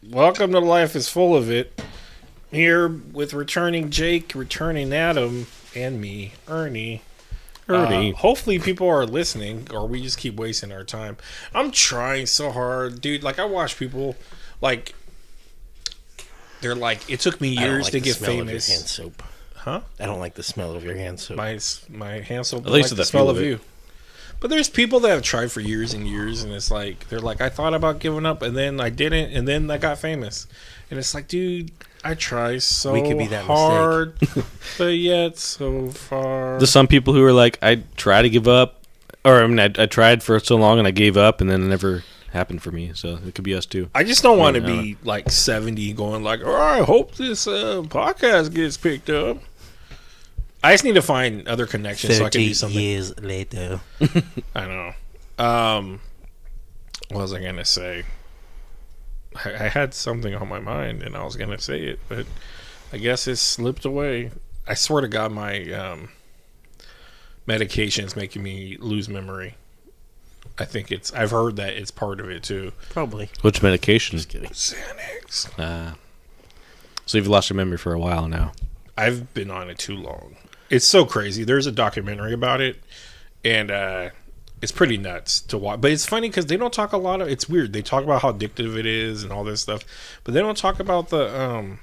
Welcome to Life is Full of It. Here with returning Jake, returning Adam, and me, Ernie. Hopefully people are listening, or we just keep wasting our time. I'm trying so hard, dude. Like, I watch people, like, they're like, it took me years to get famous. Hand soap. Huh? I don't like the smell of your hand soap. My hand soap. At least like the smell feel of of it. you. But there's people that have tried for years and years, and it's like they're like, I thought about giving up, and then I didn't, and then I got famous, and it's like, dude, I try so We could be that hard, but yet so far. There's some people who are like, I try to give up, or I mean, I tried for so long and I gave up, and then it never happened for me. So it could be us too. I just don't want to Yeah. be like 70 going like, oh, I hope this podcast gets picked up. I just need to find other connections so I can do 30 something. years later. I know. What was I gonna say? I had something on my mind and I was gonna say it, but I guess it slipped away. I swear to God, my medication's making me lose memory. I think I've heard that it's part of it too. Probably. Which medication? Just kidding. Xanax. So you've lost your memory for a while now. I've been on it too long. It's so crazy. There's a documentary about it, and it's pretty nuts to watch. But it's funny because they don't talk a lot of. It's weird. They talk about how addictive it is and all this stuff, but they don't talk about the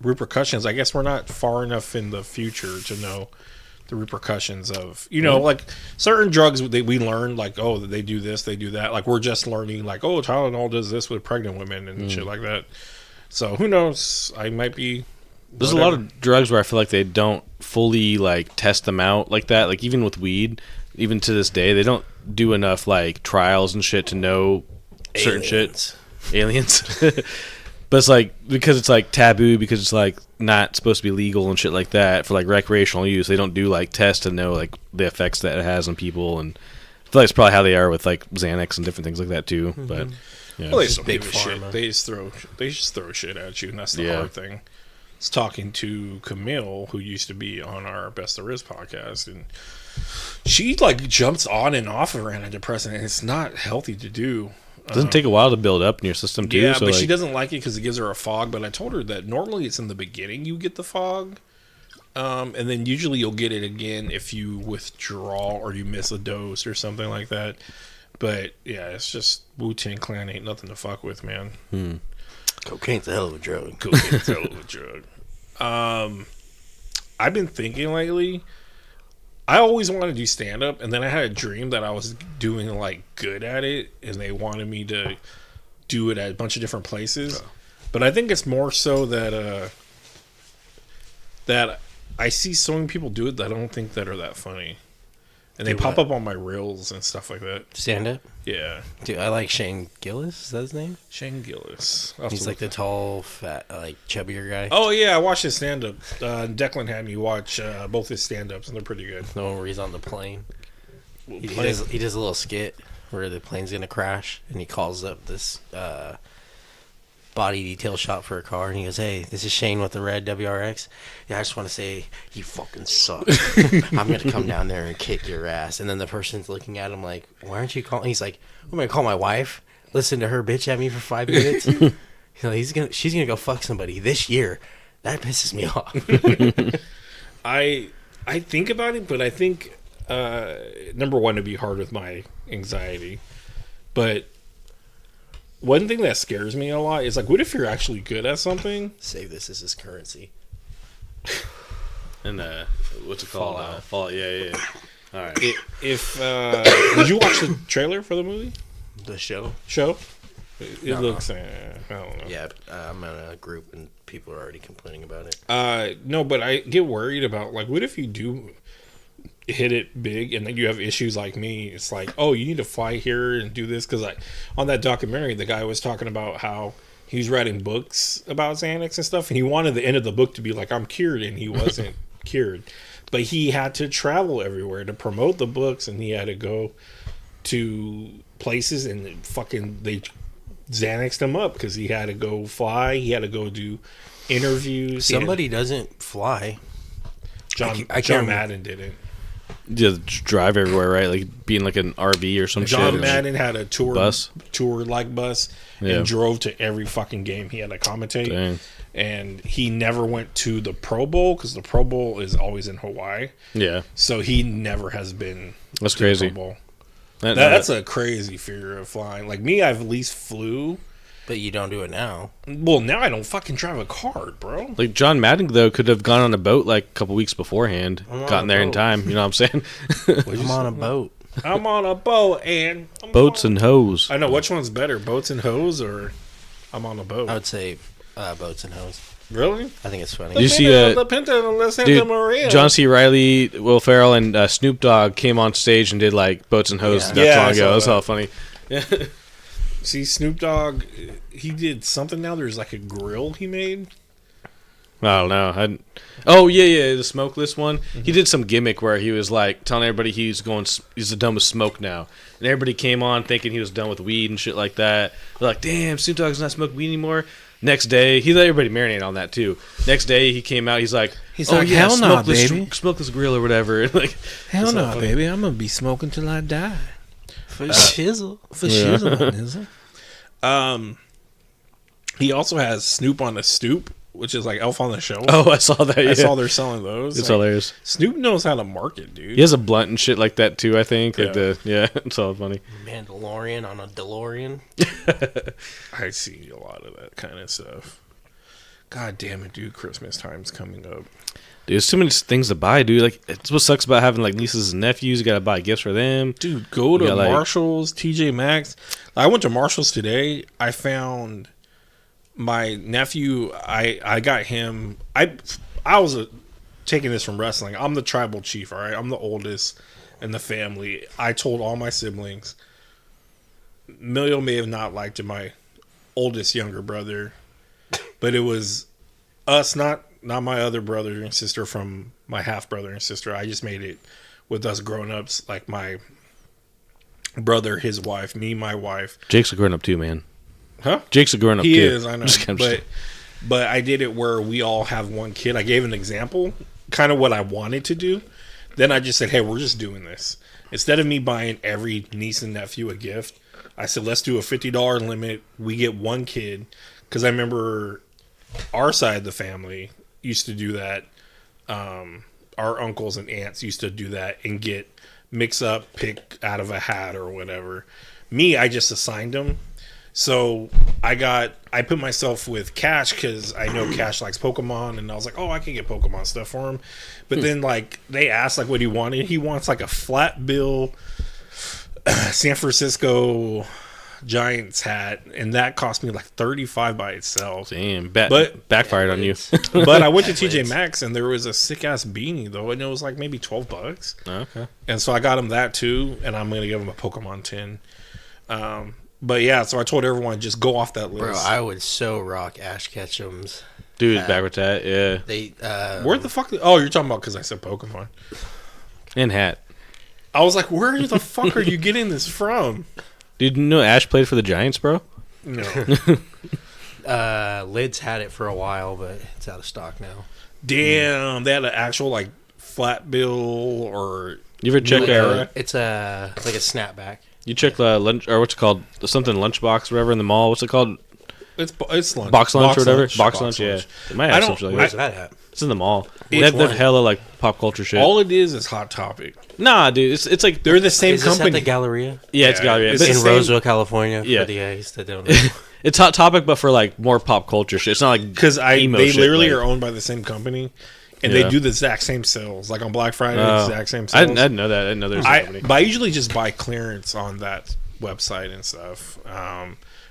repercussions. I guess we're not far enough in the future to know the repercussions of, like certain drugs that we learn, like, oh, they do this, they do that. Like, we're just learning, like, oh, Tylenol does this with pregnant women and shit like that. So who knows? I might be. There's a lot of drugs where I feel like they don't fully like test them out like that. Like even with weed, even to this day, they don't do enough like trials and shit to know certain shit. Aliens. But it's like because it's like taboo, because it's like not supposed to be legal and shit like that for like recreational use. They don't do like tests to know like the effects that it has on people, and I feel like it's probably how they are with like Xanax and different things like that too. Mm-hmm. But yeah, Well, they just don't big give a shit. pharma. They just throw shit at you, and that's the Yeah. hard thing. I was talking to Camille, who used to be on our Best There Is podcast, and she like jumps on and off of antidepressant, and it's not healthy to do. it doesn't take a while to build up in your system too. Yeah, so but like, she doesn't like it because it gives her a fog. But I told her that normally it's in the beginning you get the fog, and then usually you'll get it again if you withdraw or you miss a dose or something like that. But yeah, it's just Wu-Tang Clan ain't nothing to fuck with, man. Cocaine's a hell of a drug. Cocaine's a hell of a drug. I've been thinking lately, I always wanted to do stand-up, and then I had a dream that I was doing like good at it, and they wanted me to do it at a bunch of different places. But I think it's more so that that I see so many people do it that I don't think that are that funny, and they Do pop what? up on my reels and stuff like that. Stand up? Yeah, Dude, I like Shane Gillis. Is that his name? Shane Gillis. I'll have He's to like the tall, fat, like chubbier guy. Oh yeah, I watched his stand-up. Declan had me watch both his stand-ups, and they're pretty good. The one where he's on the plane. He Plane- does a little skit where the plane's gonna crash, and he calls up this body detail shop for a car, and he goes, "Hey, this is Shane with the red WRX. Yeah, I just want to say you fucking suck. I'm gonna come down there and kick your ass." And then the person's looking at him like, "Why aren't you calling?" He's like, "I'm gonna call my wife. Listen to her bitch at me for 5 minutes. She's gonna go fuck somebody this year. That pisses me off." I think about it, but I think number one, it'd be hard with my anxiety. But one thing that scares me a lot is like, what if you're actually good at something? Save this as his currency. and what's it called? Fallout. Yeah. All right. If did you watch the trailer for the movie The show. show? It No. looks. I don't know. Yeah, I'm in a group and people are already complaining about it. No, but I get worried about like, what if you do hit it big and then you have issues like me? It's like, oh, you need to fly here and do this, because on that documentary, the guy was talking about how he was writing books about Xanax and stuff, and he wanted the end of the book to be like, I'm cured, and he wasn't cured. But he had to travel everywhere to promote the books, and he had to go to places, and they Xanaxed him up because he had to go fly. He had to go do interviews. Somebody doesn't fly. John I can't John remember. Madden didn't. just drive everywhere, right? Like being like an RV or some John shit. Madden had a tour Bus? like bus Yeah. and drove to every fucking game he had to commentate. Dang. And he never went to the Pro Bowl because the Pro Bowl is always in Hawaii. Yeah, So he never has been that's to the crazy. Pro Bowl. That- That's a crazy fear of flying. Like me, I've at least flew. But you don't do it now. Well, now I don't fucking drive a car, bro. like John Madden though could have gone on a boat like a couple weeks beforehand, I'm on gotten a there in boat. time. You know what I'm saying? I'm on a boat. I'm on a boat and Boats and hoes. I know which one's better, boats and hose or I'm on a boat. I would say boats and hoes. Really? I think it's funny. Did you see, the Pinta and the Santa Dude, Maria. John C. Riley, Will Ferrell, and Snoop Dogg came on stage and did like boats and hoes Yeah. not Yeah, too long I ago. saw That's that. all funny. See, Snoop Dogg, he did something now. There's like a grill he made. I don't know. Oh yeah, the smokeless one. He did some gimmick where he was like telling everybody he's done with smoke now, and everybody came on thinking he was done with weed and shit like that. They're like, "Damn, Snoop Dogg's not smoking weed anymore." Next day, he let everybody marinate on that too. Next day, he came out. He's like, He's "Oh like, yeah, hell nah, smokeless, baby. smokeless grill or whatever." And like, Hell It's no, not funny. baby. I'm gonna be smoking till I die. For shizzle. For Yeah. shizzle, nizzle. He also has Snoop on the Stoop, which is like Elf on the Shelf. oh, I saw that. Yeah. I saw they're selling those. It's Like, hilarious. Snoop knows how to market, dude. He has a blunt and shit like that too. I think. Like Yeah. it's all funny. Mandalorian on a DeLorean. I see a lot of that kind of stuff. God damn it, dude! Christmas time's coming up. Dude, there's too many things to buy, dude. Like, it's what sucks about having like nieces and nephews. You gotta buy gifts for them. Dude, go to Yeah, like- Marshalls, TJ Maxx. I went to Marshalls today. I found my nephew. I got him. I was taking this from wrestling. I'm the tribal chief. All right, I'm the oldest in the family. I told all my siblings. Emilio may have not liked it, my oldest younger brother, but it was us, not my other brother and sister from my half brother and sister. I just made it with us grown ups, like my brother, his wife, me, my wife. Jake's a grown up too, man. Huh? Jake's a grown up He too. is, I know. Just kidding. But I did it where we all have one kid. I gave an example, kind of what I wanted to do. Then I just said, hey, we're just doing this. Instead of me buying every niece and nephew a gift, I said, let's do a $50 limit. We get one kid. Because I remember our side of the family used to do that. Our uncles and aunts used to do that and get mix up, pick out of a hat or whatever. Me, I just assigned them. So I put myself with Cash because I know Cash likes Pokemon, and I was like, oh, I can get Pokemon stuff for him. But then like they asked like what he wanted. He wants like a flat bill San Francisco Giants hat, and that cost me like $35 by itself. Damn, But- backfired on you. But I went to TJ Maxx and there was a sick ass beanie though, and it was like maybe $12. Okay. And so I got him that too, and I'm gonna give him a Pokemon tin. But yeah, so I told everyone just go off that list. Bro, I would so rock Ash Ketchum's. Dude, backwards hat, yeah. They Where the fuck? Oh, you're talking about because I said Pokemon. And hat. I was like, where the fuck are you getting this from? Dude, you know Ash played for the Giants, bro? No. Lids had it for a while, but it's out of stock now. Damn, they had an actual like flat bill or You ever check New era. It's like a snapback. you check lunch or what's it called? Something lunchbox or whatever in the mall. What's it called? it's lunch. Box lunch or whatever? Box lunch, yeah. lunch. It might I have don't- something like Where's that. that at? It's in the mall. They Which have one? hella like pop culture shit. All it is Hot Topic. Nah, dude, it's like They're the same Is this at company. the Galleria? yeah, it's Yeah, gotta be. it's But the In it's, same- Roseville, California. Yeah. For the guys that don't know. it's Hot Topic, but for like more pop culture shit. It's not like Because emo they shit, literally like- are owned by the same company, and Yeah. they do the exact same sales. Like on Black Friday, Oh. the exact same I sales. didn't know that. I didn't know there was a company. But I usually just buy clearance on that website and stuff.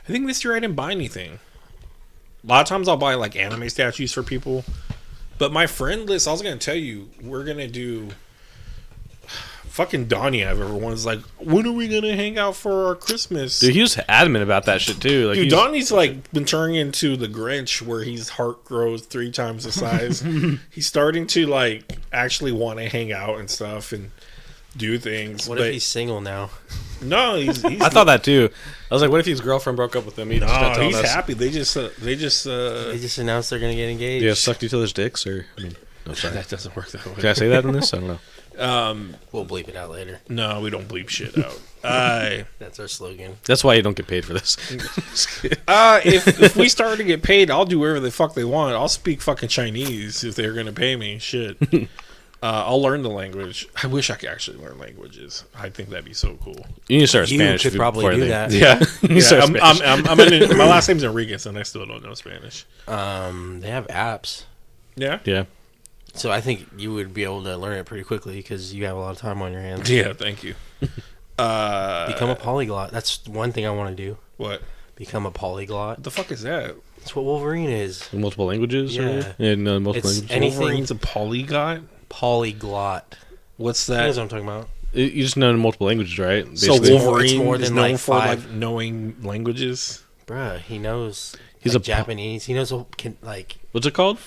I think this year I didn't buy anything. A lot of times I'll buy like anime statues for people. But my friend list, I was going to tell you, we're going to do... Fucking Donnie, everyone's like, when are we going to hang out for our Christmas? Dude, he was adamant about that shit too. Like, Dude, he's- Donnie's like been turning into the Grinch where his heart grows 3 times the size. He's starting to like actually want to hang out and stuff and do things. What but if he's single now? no, he's I thought that too. I was like, what if his girlfriend broke up with him? He just not no, telling he's us. happy. They just They just announced they're gonna get engaged. Yeah, sucked each other's dicks, or I mean, no, sorry. that doesn't work that way. Can I say that in this? I don't know. We'll bleep it out later. No, we don't bleep shit out. That's our slogan. That's why you don't get paid for this. If we start to get paid, I'll do whatever the fuck they want. I'll speak fucking Chinese if they're gonna pay me. Shit. I'll learn the language. I wish I could actually learn languages. I think that'd be so cool. You need to start You Spanish. could probably do that. Yeah. You need to start Spanish. My last name's Enriquez, and I still don't know Spanish. They have apps, Yeah. Yeah. so I think you would be able to learn it pretty quickly because you have a lot of time on your hands. Yeah. Thank you. Become a polyglot. That's one thing I want to do. What? Become a polyglot. What the fuck is that? That's what Wolverine is. In multiple languages? Yeah. In multiple It's languages? anything- Wolverine's a polyglot. Polyglot. What's You know that? what I'm talking about? You just know multiple languages, right? So Basically. Wolverine It's more is than known like for five. like knowing languages. Bruh, he knows. He's Like a Japanese. He knows like What's it called?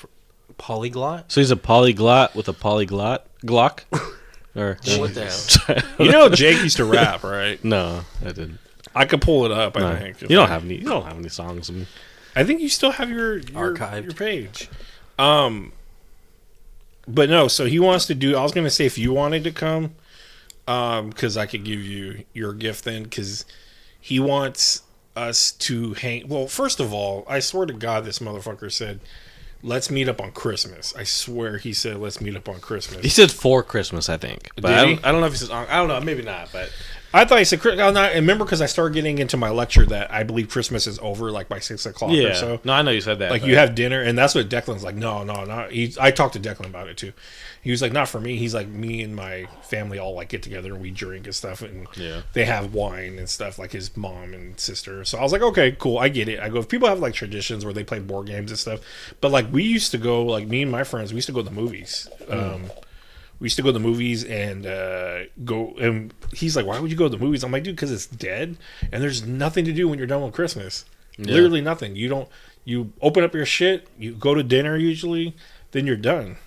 polyglot. So he's a polyglot with a polyglot Glock? Or What the hell? You know, Jake used to rap, right? No, I didn't. I could pull it up. No. I think You don't have any. You don't have any songs. I think you still have your Archived. your page. But no. So he wants to do. I was gonna say if you wanted to come, because I could give you your gift then. Because he wants us to hang. Well, first of all, I swear to God, this motherfucker said, "Let's meet up on Christmas." I swear he said, "Let's meet up on Christmas." He said for Christmas, I think. But Did he? I don't know if he says. I don't know. Maybe not. But I thought he said, I remember because I started getting into my lecture that I believe Christmas is over like by 6 o'clock yeah. or so. No, I know you said that. Like but- you have dinner, and that's what Declan's like. No, not. I talked to Declan about it too. He was like, not for me. He's like, me and my family all like get together and we drink and stuff, and Yeah. they have wine and stuff. Like his mom and sister. So I was like, okay, cool, I get it. I go, if people have like traditions where they play board games and stuff, but like we used to go, like me and my friends, we used to go to the movies. We used to go to the movies and go. And he's like, "Why would you go to the movies?" I'm like, "Dude, because it's dead, and there's nothing to do when you're done with Christmas. Yeah. Literally nothing. You don't. You open up your shit. You go to dinner usually. Then you're done."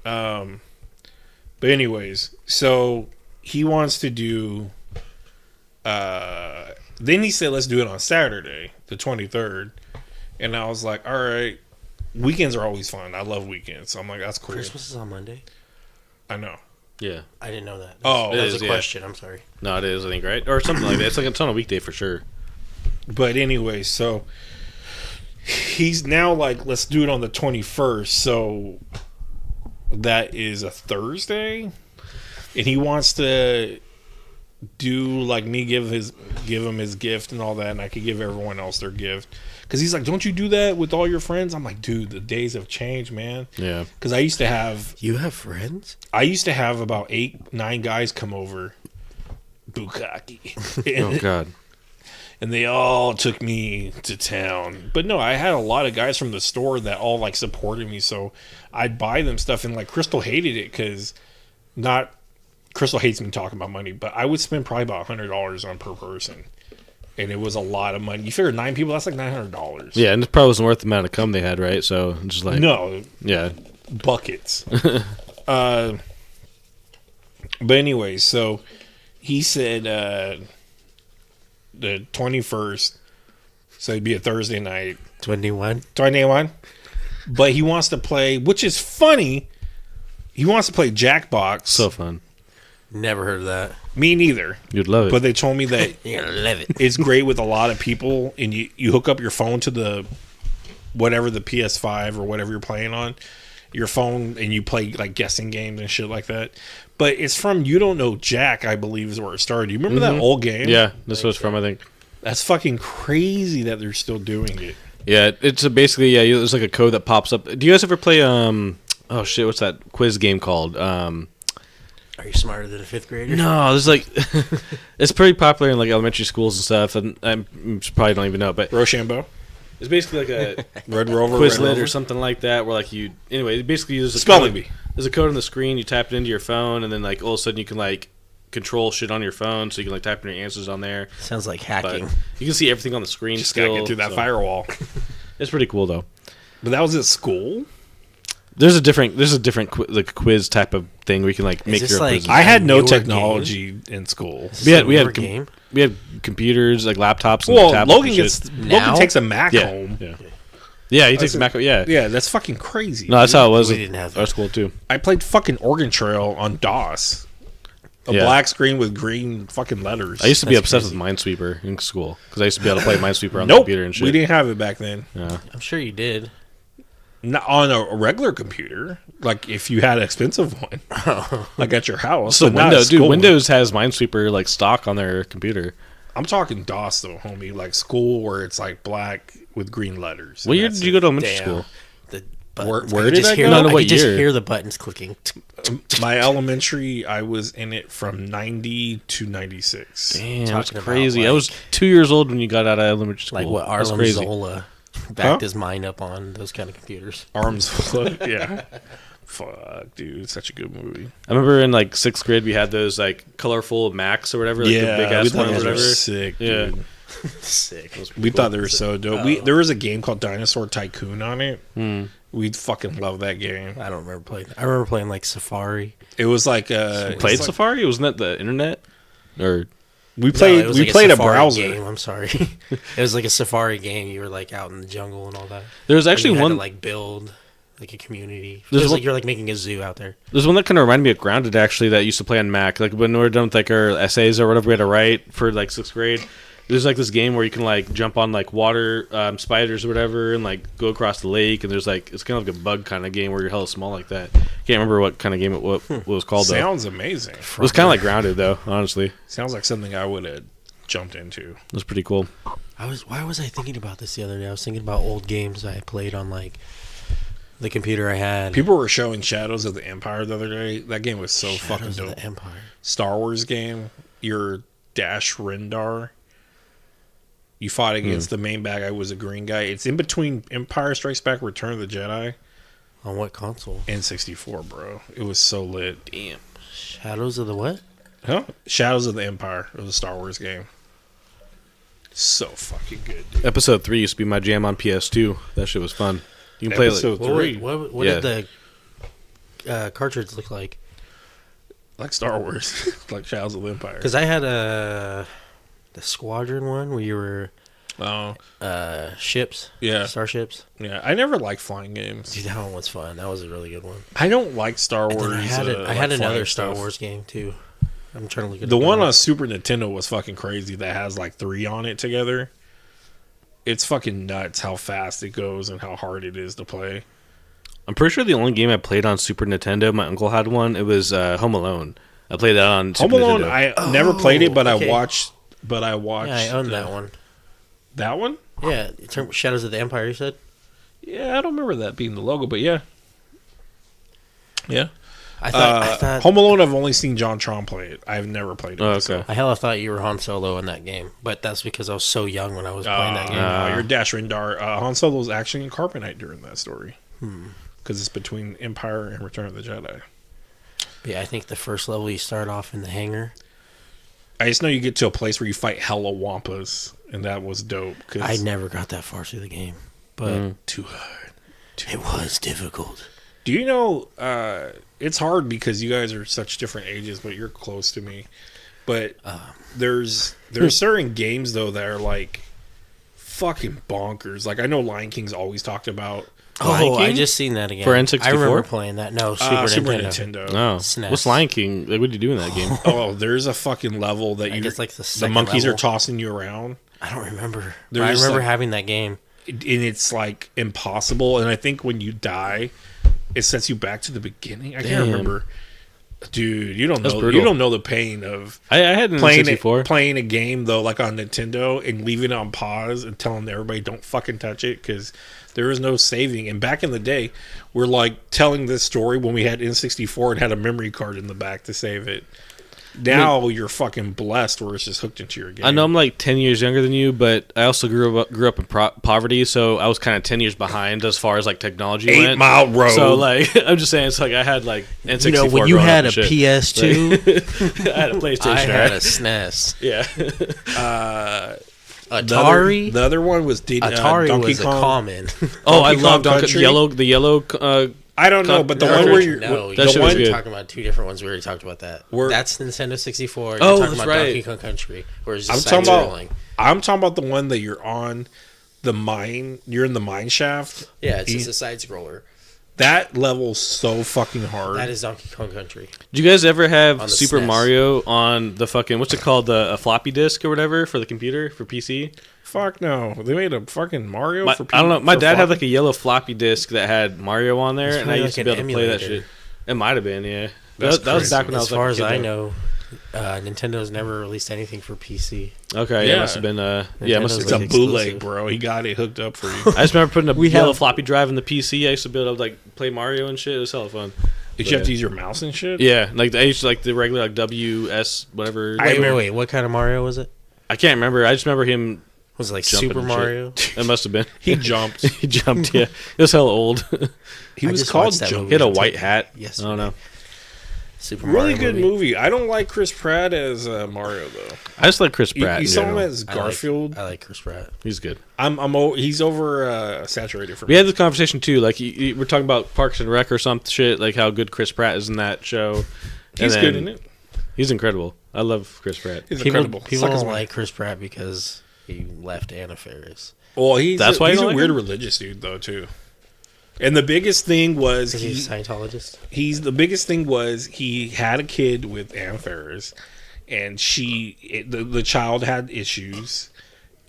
But anyways, so he wants to do. Then he said, "Let's do it on Saturday, the 23rd," and I was like, "All right." Weekends are always fun. I love weekends. So I'm like, "That's cool." Christmas is on Monday. I know. Yeah. I didn't know that. Oh, that was is, a yeah. question. I'm sorry. No, it is. I think right or something like that. It's like it's on a weekday for sure. But anyway, so he's now like, let's do it on the 21st. So that is a Thursday, and he wants to do like me give him his gift and all that, and I could give everyone else their gift. Because he's like, don't you do that with all your friends? I'm like, dude, the days have changed, man. Yeah. Because I used to have about 8-9 guys come over, bukkake. Oh God. And they all took me to town. But no, I had a lot of guys from the store that all like supported me. So I'd buy them stuff. And like Crystal hated it because Crystal hates me talking about money, but I would spend probably about $100 on per person. And it was a lot of money. You figure 9 people, that's like $900. Yeah, and it probably wasn't worth the amount of cum they had, right? So it's just like No, yeah. buckets. But anyway, so he said the 21st, so it'd be a Thursday night. 21. 21. But he wants to play, which is funny. He wants to play Jackbox. So fun. Never heard of that. Me neither. You'd love it. But they told me that You're gonna love it. it's great with a lot of people, and you hook up your phone to the whatever the PS5 or whatever you're playing on your phone, and you play like guessing games and shit like that. But it's from You Don't Know Jack, I believe, is where it started. You remember that old game? yeah, that's what it's from, I think. That's fucking crazy that they're still doing it. Yeah, it's basically there's like a code that pops up. Do you guys ever play oh shit, what's that quiz game called? Are you smarter than a 5th grader? No, there's like it's pretty popular in like elementary schools and stuff, and I probably don't even know, but Rochambeau? it's basically like a Red Rover? Quizlet Red Rover? or something like that, where like you anyway, basically there's a Spelling code, bee. there's a code on the screen, you tap it into your phone, and then like all of a sudden you can like control shit on your phone, so you can like type in your answers on there. Sounds like But hacking. you can see everything on the screen. Just still, gotta get through that so- firewall. It's pretty cool though. But that was at school? There's a different like quiz type of thing where you can like make this your like- quizzes. I had no newer technology in school. we had Newer com- game. we had computers like laptops. And Well, tablets Logan and shit. Now? takes a Mac yeah, home. yeah. He takes said- a Mac. Yeah, Yeah, that's fucking crazy. no, that's how it was. We at didn't have our that. school too. I played fucking Oregon Trail on DOS. A Yeah. black screen with green fucking letters. I used to be That's obsessed crazy. with Minesweeper in school because I used to be able to play Minesweeper on the Nope, computer and shit. we didn't have it back then. Yeah. I'm sure you did. Not on a regular computer. Like if you had an expensive one, like at your house. So but not a Windows, dude, school one. Windows has Minesweeper like stock on their computer. I'm talking DOS though, homie. Like school where it's like black with green letters. What year did you go to elementary Damn. school? The Where- buttons. where I could did just I hear go? the- No, no, I what could just year? hear the buttons clicking. My elementary, I was in it from 90 to 96. Damn, that's Talking about, crazy. I like- was 2 years old when you got out of elementary school. Like what That's Arlen crazy. Zola backed Huh? his mind up on, those kind of computers. Arms full. Yeah. Fuck, dude. Such a good movie. I remember in like 6th grade we had those like colorful Macs or whatever, like the big we ass thought ones or those were whatever. sick, Yeah. dude. Sick. We thought they were so dope. There was a game called Dinosaur Tycoon on it. Hmm. We'd fucking love that game. I don't remember playing. I remember playing like Safari. It was like Played Safari? Wasn't that the internet? Or we No, played it was we like played a Safari browser. game. I'm sorry. It was like a Safari game. You were like out in the jungle and all that. there was And actually you had one. to, like build like a community. It There's was one- like you're like making a zoo out there. There's one that kind of reminded me of Grounded actually that I used to play on Mac. Like when we were done with like our essays or whatever we had to write for like 6th grade. There's like this game where you can like jump on like water spiders or whatever and like go across the lake. And there's like it's kind of like a bug kind of game where you're hella small like that. Can't remember what kind of game what it was called though. Sounds amazing. It was kind of like Grounded though. Honestly, it Sounds like something I would have jumped into. was pretty cool. Why was I thinking about this the other day? I was thinking about old games I played on like the computer I had. People were showing Shadows of the Empire the other day. That game was so fucking Shadows of dope. the Empire. Star Wars game. Your Dash Rendar. You fought against the main bad guy was a green guy. It's in between Empire Strikes Back, Return of the Jedi, On what console? and 64, bro. It was so lit. Damn. Shadows of the what? Huh? Shadows of the Empire. It was a Star Wars game. So fucking good, dude. Episode 3 used to be my jam on PS2. That shit was fun. You can play like Episode What, 3. what Yeah. did the cartridge look like? Like Star Wars. Like Shadows of the Empire. Because I had the Squadron one where you were Oh, ships, yeah. starships. Yeah. I never liked flying games. Dude, that one was fun. That was a really good one. I don't like Star And Wars. then I had like another flying Star stuff. Wars game too. I'm trying to look at The one on Super Nintendo was fucking crazy that has like 3 on it together. It's fucking nuts how fast it goes and how hard it is to play. I'm pretty sure the only game I played on Super Nintendo, my uncle had one. It was Home Alone. I played that on Home Super Alone, Nintendo. I never played it, but okay. I watched. But I watched. Yeah, I own that one. That one? Yeah, Shadows of the Empire. You said. Yeah, I don't remember that being the logo, but yeah. Yeah. I thought Home Alone, I've only seen John Tron play it. I've never played it. Oh, myself. okay. I hella thought you were Han Solo in that game, but that's because I was so young when I was playing that game. No, you're Dash Rendar. Han Solo's actually in Carbonite during that story. Because it's between Empire and Return of the Jedi. Yeah, I think the first level you start off in the hangar. I just know you get to a place where you fight hella Wampas, and that was dope. Cause I never got that far through the game, but too hard. it was difficult. Do you know, it's hard because you guys are such different ages, but you're close to me. But there's certain games, though, that are like fucking bonkers. Like, I know Lion King's always talked about. Oh, I King? just seen that again. For N64? I remember playing that. No, Super Super Nintendo. Nintendo. No. SNES. What's Lion King? Like, what do you do in that game? Oh, there's a fucking level that I you guess like the the second monkeys level. are tossing you around. I don't remember. There But I is, remember like- having that game. And it's like impossible. And I think when you die, it sets you back to the beginning. I Damn. can't remember. Dude, you don't That's know. brutal. You don't know the pain of I had an playing N64. playing a game though, like on Nintendo, and leaving it on pause and telling everybody don't fucking touch it because there is no saving. And back in the day, we're like telling this story when we had N64 and had a memory card in the back to save it. Now you're fucking blessed where it's just hooked into your game. I know I'm like 10 years younger than you, but I also grew up in poverty, so I was kind of 10 years behind as far as like technology 8 went. Mile Road. So like, I'm just saying, it's like I had like N64. You know, when you growing had a up and shit. PS2, I had a PlayStation. I had a right? SNES. Yeah. Atari. The other one was Atari Donkey was Kong. a common. Oh, I Donkey love Kong Donkey Country? the yellow. I don't know, but the one where you're no, that the shit one was we're good. talking about two different ones. We already talked about that. We're- That's Nintendo 64. You're Oh, talking that's about right. Donkey Kong Country, where it's I'm just talking about side-scrolling. I'm talking about the one that you're on the mine. You're in the mine shaft. Yeah, it's just a side scroller. That level's so fucking hard. That is Donkey Kong Country. Did you guys ever On have the Super SNES. Mario on the fucking what's it called, a floppy disk or whatever for the computer for PC? Fuck no. They made a fucking Mario My, for I don't know. My for dad had floppy? like a yellow floppy disk that had Mario on there, It's and I probably used to like be an able to play that emulator. shit. It might have been, yeah. That's That was crazy. back when I As was far like as a kid, I though. know, Nintendo's never released anything for PC. Okay, yeah, Yeah. it must have been. Yeah, it must have Nintendo's It's been. a like bootleg, exclusive. bro. He got it hooked up for you. I just remember putting a We yellow have- floppy drive in the PC. I used to be able to like play Mario and shit. It was hella fun. Did you have to use your mouse and shit? Yeah, like I used to like the regular like WS whatever. Wait. What kind of Mario was it? I can't remember. I just remember him Was it like jumping Super and shit. Mario? It must have been. He jumped. He jumped. Yeah, it was hella old. He I was just called watched that Jump. He had a white hat. Yes. I don't know. Super Really Mario good movie. I don't like Chris Pratt as Mario though. I just like Chris Pratt. You in saw him general. as I Garfield. I like Chris Pratt. He's good. He's over saturated for me. We had this conversation too. Like we're talking about Parks and Rec or some shit. Like how good Chris Pratt is in that show. He's And good then in it. He's incredible. I love Chris Pratt. He's People incredible. people Suck his don't money. like Chris Pratt because he left Anna Faris. Well, he's That's why you he's a don't like weird him? religious dude though too. And the biggest thing was Is he a Scientologist? he had a kid with Anna Faris, and the child had issues,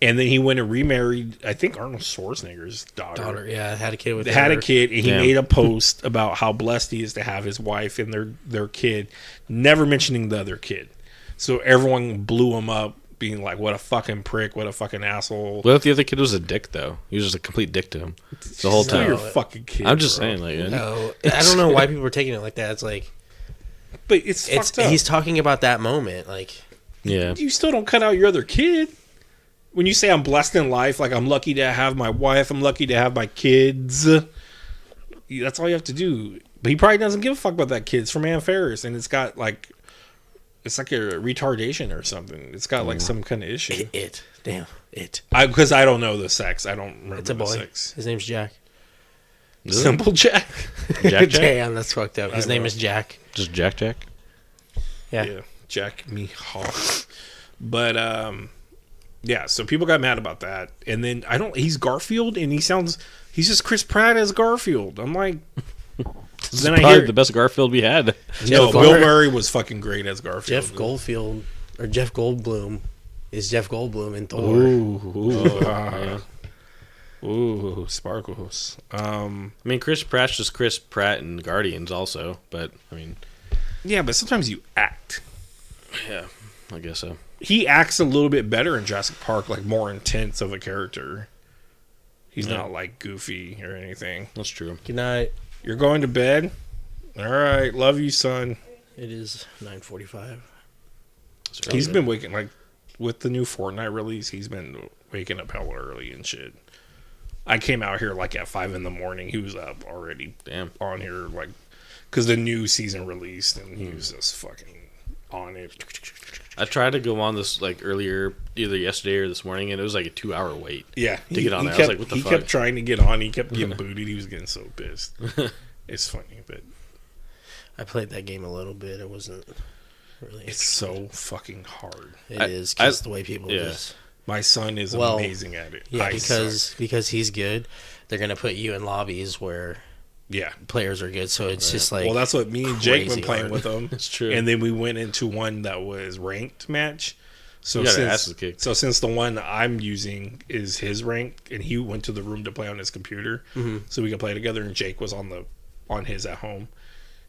and then he went and remarried. I think Arnold Schwarzenegger's daughter. Yeah, had a kid with They had a her. kid, and he Damn. made a post about how blessed he is to have his wife and their kid, never mentioning the other kid. So everyone blew him up, being like, "What a fucking prick! What a fucking asshole!" What if the other kid was a dick though? He was just a complete dick to him the whole Still your time. fucking kid. I'm just bro. saying, like, yeah. No, I don't know why people are taking it like that. It's like But it's fucked up. he's talking about that moment. Like Yeah. You still don't cut out your other kid. When you say I'm blessed in life, like I'm lucky to have my wife, I'm lucky to have my kids. That's all you have to do. But he probably doesn't give a fuck about that kid. It's from Ann Faris, and it's like a retardation or something. It's got like some kind of issue. it. Because I don't know the sex. I don't remember It's a the boy. sex. His name's Jack. Simple Jack. Jack Jack? Damn, that's fucked up. His I name know. is Jack. Just Jack Jack? Yeah. Yeah, Jack Mihal. But yeah, so people got mad about that, and then he's Garfield, and he's just Chris Pratt as Garfield. I'm like, This Then is I probably hear- the best Garfield we had. no, Jeff Bill Goldblum- Murray was fucking great as Garfield. Jeff Goldblum is Jeff Goldblum in Thor. Ooh, sparkles. I mean, Chris Pratt's just Chris Pratt and Guardians also, but I mean, Yeah, but sometimes you act. yeah, I guess so. He acts a little bit better in Jurassic Park, like more intense of a character. He's not like goofy or anything. That's true. Good night. You're going to bed? All right, love you, son. It is 9:45. He's been waking with the new Fortnite release. He's been waking up hella early and shit. I came out here like at 5 a.m. He was up already. Damn. On here because the new season released and he was just fucking on it. I tried to go on this like earlier, either yesterday or this morning, and it was like a 2-hour wait. Yeah, To get on there. I was Kept, like, what the he fuck? kept trying to get on. He kept getting booted. He was getting so pissed. It's funny, but I played that game a little bit. It wasn't really. it's so fucking hard. It I- is because I- the way people yeah. just. My son is Well, amazing at it. Yeah, I suck. because he's good, they're gonna put you in lobbies where Yeah. players are good. So it's just like Well, that's what me and Jake been crazy playing hard. with him. It's true. And then we went into one that was ranked match. So You got your asses kicked. since the one I'm using is his rank, and he went to the room to play on his computer, so we could play together. And Jake was on his at home.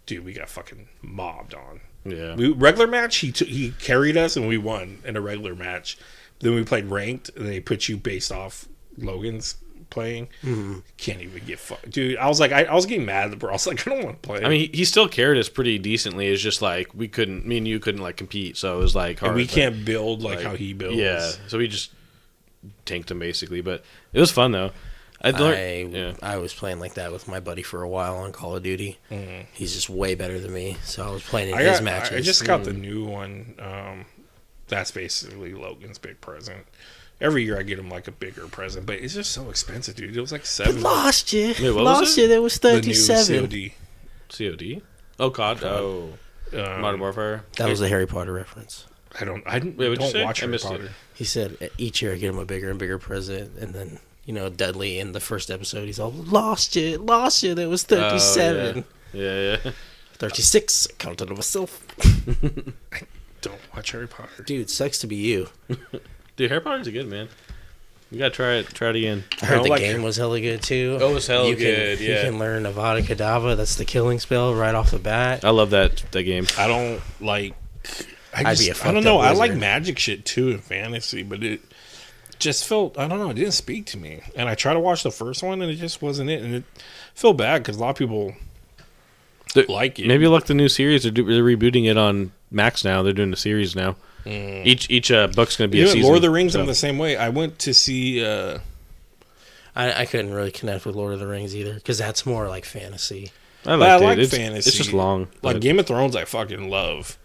Dude, we got fucking mobbed on. Yeah. Regular match, he carried us and we won in a regular match. Then we played ranked, and they put you based off Logan's playing. Can't even get dude. I was like, I was getting mad at the bro. I was like, I don't want to play. I mean, he still carried us pretty decently. It's just like me and you couldn't like compete, so it was like hard. and we but, can't build like how he builds. Yeah, so we just tanked him basically, but it was fun though. I was playing like that with my buddy for a while on Call of Duty. He's just way better than me, so I was playing in his matches. I just got the new one. That's basically Logan's big present. Every year I get him like a bigger present, but it's just so expensive, dude. It was like $7. Lost you. Wait, what was Lost it? you. There was The new 37. COD. COD. Oh COD. Oh, Modern Warfare. That was a Harry Potter reference. I Wait, what'd you don't say? watch I Harry missed it. Potter. He said each year I get him a bigger and bigger present, and then You know, Dudley in the first episode, he's all, lost you. That was 37. Yeah. 36, I counted to myself. Don't watch Harry Potter. Dude, sucks to be you. Dude, Harry Potter's good, man. You gotta try it again. I heard don't the like game was hella good, too. Oh, it was hella You can- good, You yeah. can learn Avada Kedavra, that's the killing spell right off the bat. I love that game. I don't like. I'd be a I fucked don't know. up I like wizard. magic shit too in fantasy, but it just felt. I don't know. It didn't speak to me. And I tried to watch the first one, and it just wasn't it. And it felt bad because a lot of people like it. Maybe like the new series. They're rebooting it on Max now. They're doing the series now. Each book's gonna be a season. Lord of the Rings. so. I'm the same way. I went to see. I couldn't really connect with Lord of the Rings either, because that's more like fantasy. I I liked like it. fantasy. It's just long. Like but- Game of Thrones, I fucking love,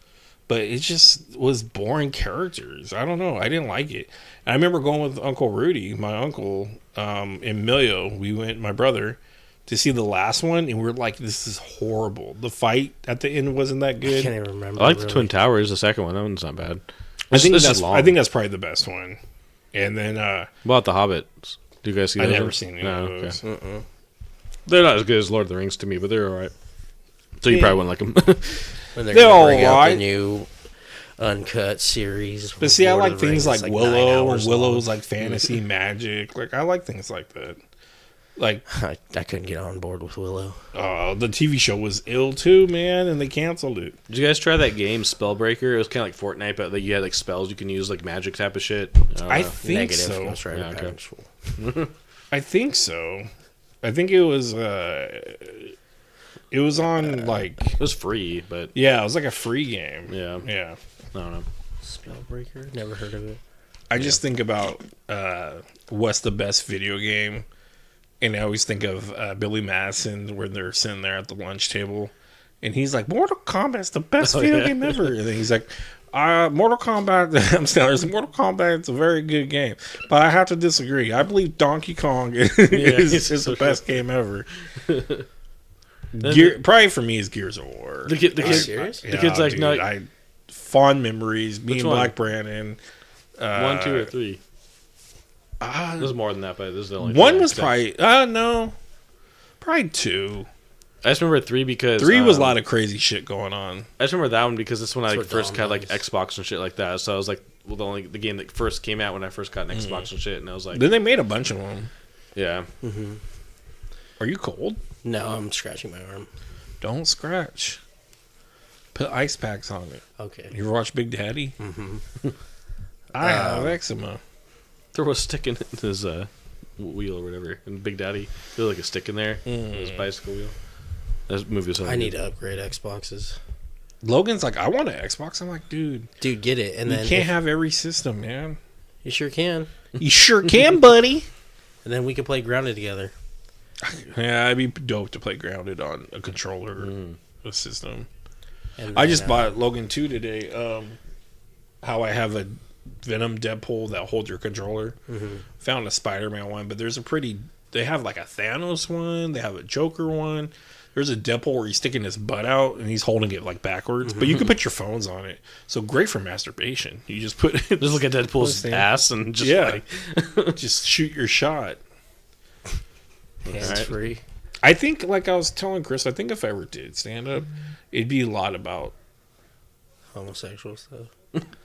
but it just was boring characters. I don't know. I didn't like it. And I remember going with Uncle Rudy, my uncle, in Milio. We went, my brother, to see the last one, and we were like, "This is horrible." The fight at the end wasn't that I good. can't even remember. I like the really. Twin Towers. The second one. That one's not bad. I think It's that's just long. I think that's probably the best one. And then What about the Hobbits? Do you guys see I've those? never ones? seen any No, of okay. those. They're not as good as Lord of the Rings to me, but they're all right. So you Yeah. probably wouldn't like them. When they're They're gonna bring out alright. the new uncut series. But see, I Lord of like the things Rings, like it's 9 Willow. hours Willow's long. like fantasy magic. Like I like things like that. Like I couldn't get on board with Willow. the TV show was ill too, man, and they canceled it. Did you guys try that game Spellbreaker? It was kind of like Fortnite, but like you had like spells you can use, like magic type of shit. I know. think Negative. so. Ghost Rider Yeah, okay. Package Full. I think so. I think it was. It was on like. It was free, but Yeah, it was like a free game. yeah, Yeah. I don't know. Spellbreaker? Never heard of it. I just think about what's the best video game, and I always think of Billy Madison when they're sitting there at the lunch table, and he's like, "Mortal Kombat's the best video game ever," and then he's like, "Mortal Kombat." I'm saying, there's Mortal Kombat. It's a very good game, but I have to disagree. I believe Donkey Kong is the best game ever. Probably for me is Gears of War. The kid, Are you serious? the kid's like, dude, no, fond memories. Me Which and one? Black Brandon. 1, 2, or 3. Uh, There's more than that, but this is the only. One three I was accept. probably no, probably 2. I just remember 3 because 3 was a lot of crazy shit going on. I just remember that one because this when I That's like, what first Dom got like does. Xbox and shit like that. So I was like, well, the game that first came out when I first got an Xbox and shit, and I was like, Then they made a bunch of them. yeah, Are you cold? No, I'm scratching my arm. Don't scratch. Put ice packs on it. Okay. You ever watch Big Daddy? Mm-hmm. I have eczema. throw a stick in his wheel or whatever, and Big Daddy threw like a stick in there, in his bicycle wheel. That movie was. I need to upgrade Xboxes. Logan's like, I want an Xbox. I'm like, dude, Dude, get it. And you then can't if- have every system, man. You sure can. You sure can, buddy. And then we can play Grounded together. Yeah, it'd be dope to play Grounded on a controller, a system. And I then, just bought Logan 2 today. How I have a Venom Deadpool that holds your controller. Found a Spider-Man one, but there's a pretty. They have like a Thanos one. They have a Joker one. There's a Deadpool where he's sticking his butt out and he's holding it like backwards. But you can put your phones on it. So great for masturbation. You just put Just look at Deadpool's Understand. ass and just yeah, like, just shoot your shot. hands Alright. free. I think, like I was telling Chris, I think if I ever did stand up, it'd be a lot about. Homosexual stuff.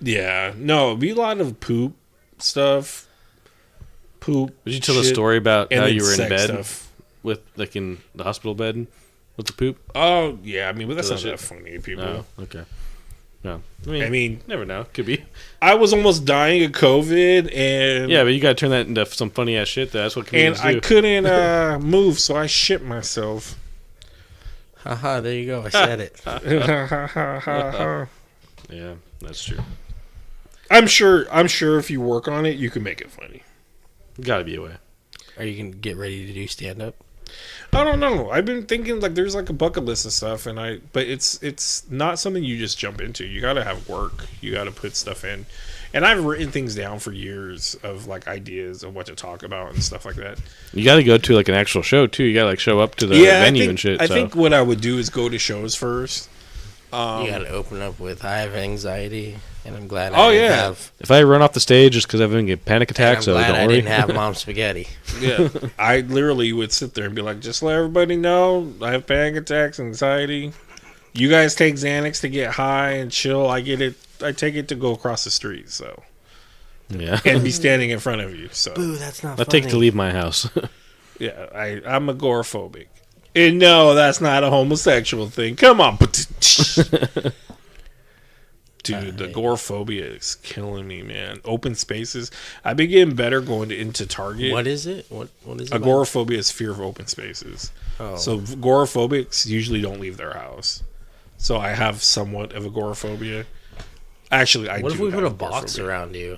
Yeah, no, it'd be a lot of poop stuff. Poop. Did you tell the shit, story about and how then you were in sex bed stuff. with like in the hospital bed with the poop? Oh yeah, I mean, but that's Tell not that that shit. funny, people. No, okay. No, I mean, never know. Could be. I was almost dying of COVID, and Yeah, but you gotta turn that into some funny ass shit. That's what and comedians I do. couldn't move, so I shit myself. Haha, there you go. I said it. Yeah, that's true. I'm sure if you work on it, you can make it funny. Gotta be a way. Are you going to get ready to do stand up? I don't know. I've been thinking like there's like a bucket list of stuff, but it's not something you just jump into. You got to have work. You got to put stuff in. And I've written things down for years of like ideas of what to talk about and stuff like that. You gotta go to like an actual show too. You gotta like show up to the venue and shit. I so. think what I would do is go to shows first. You got to open up with I have anxiety. And I'm glad Oh, I didn't yeah. have... If I run off the stage just because I'm having a panic And attack, I'm so glad don't I worry. didn't have mom spaghetti. Yeah, I literally would sit there and be like, just let everybody know I have panic attacks, anxiety. You guys take Xanax to get high and chill. I get it. I take it to go across the street, so Yeah. and be standing in front of you. So Boo, that's not I funny. take to leave my house. yeah, I'm agoraphobic. And no, that's not a homosexual thing. Come on, dude. The agoraphobia is killing me, man. Open spaces. I've been getting better going into Target. What is it? What is it? Agoraphobia is fear of open spaces. Oh. So agoraphobics usually don't leave their house. So I have somewhat of agoraphobia. Actually, I What do if we have put a box agoraphobia. around you?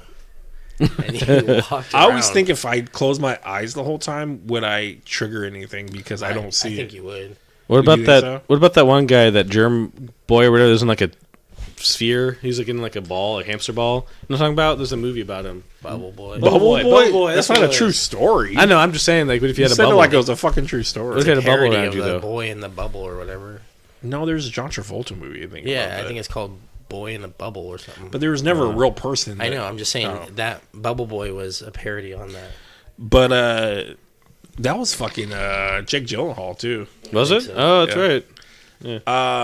And you walked I always around? think if I close my eyes the whole time, would I trigger anything because I don't see I think it. you would. What You about think that? so? What about that one guy, that germ boy or whatever? There's in like a sphere. He's like in like a ball, a hamster ball. You know what I'm talking about? There's a movie about him. Bubble boy. Bubble Boy, Bubble Boy, That's that's not a what it true is. story. I know. I'm just saying, like, what if you You had a said it bubble? like it was a fucking true story. What if you had a bubble Parody around of you the though? Boy in the Bubble or whatever. No, there's a John Travolta movie. I think. Yeah, about I that. think it's called Boy in the Bubble or something. But there was never a real person. I that- know. I'm just saying Oh. that Bubble Boy was a parody on that. But that was fucking Jake Gyllenhaal too. Was it? so. Oh, that's Yeah. right.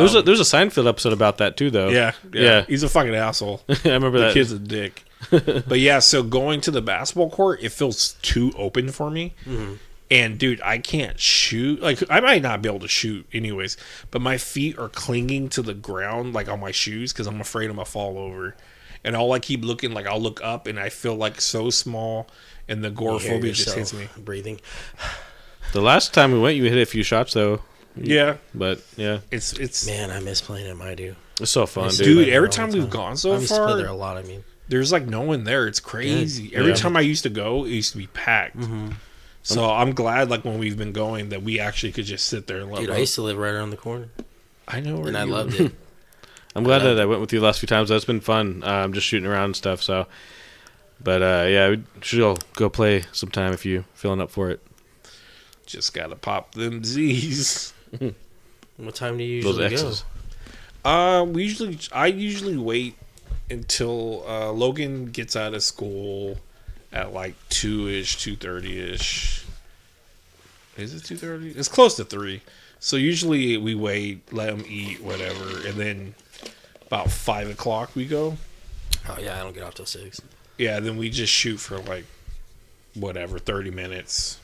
There's a Seinfeld episode about that too, though. Yeah, Yeah. He's a fucking asshole. I remember The that. kid's a dick. But yeah, so going to the basketball court, it feels too open for me. Mm-hmm. And dude, I can't shoot. Like, I might not be able to shoot anyways, but my feet are clinging to the ground, like on my shoes, because I'm afraid I'm gonna fall over. And all I keep looking, like, I'll look up and I feel like so small, and the You hear agoraphobia just hits yourself me. breathing. The last time we went, you hit a few shots though. Yeah, But yeah, it's Man, I miss playing at Maidu. it's so fun, Dude, dude. dude. there Every all time the we've time. gone I so used to play there far, a lot. I mean, there's like no one there. It's crazy. Every Yeah. time I used to go, it used to be packed. Mm-hmm. So I'm glad, like, when we've been going, that we actually could just sit there and let. dude, I used to live right around the corner, I know, where and I you loved live. it. I'm glad that I went with you the last few times. That's been fun. Just shooting around and stuff. So, but yeah, we should all go play sometime if you feeling up for it. Just gotta pop them Z's. What time do you Those usually go? X's. I usually wait until Logan gets out of school at like 2-ish, 2:30-ish. Is it 2:30? It's close to 3. So usually we wait, let him eat, whatever, and then about 5 o'clock we go. Oh yeah, I don't get off till 6. Yeah, then we just shoot for like whatever, 30 minutes.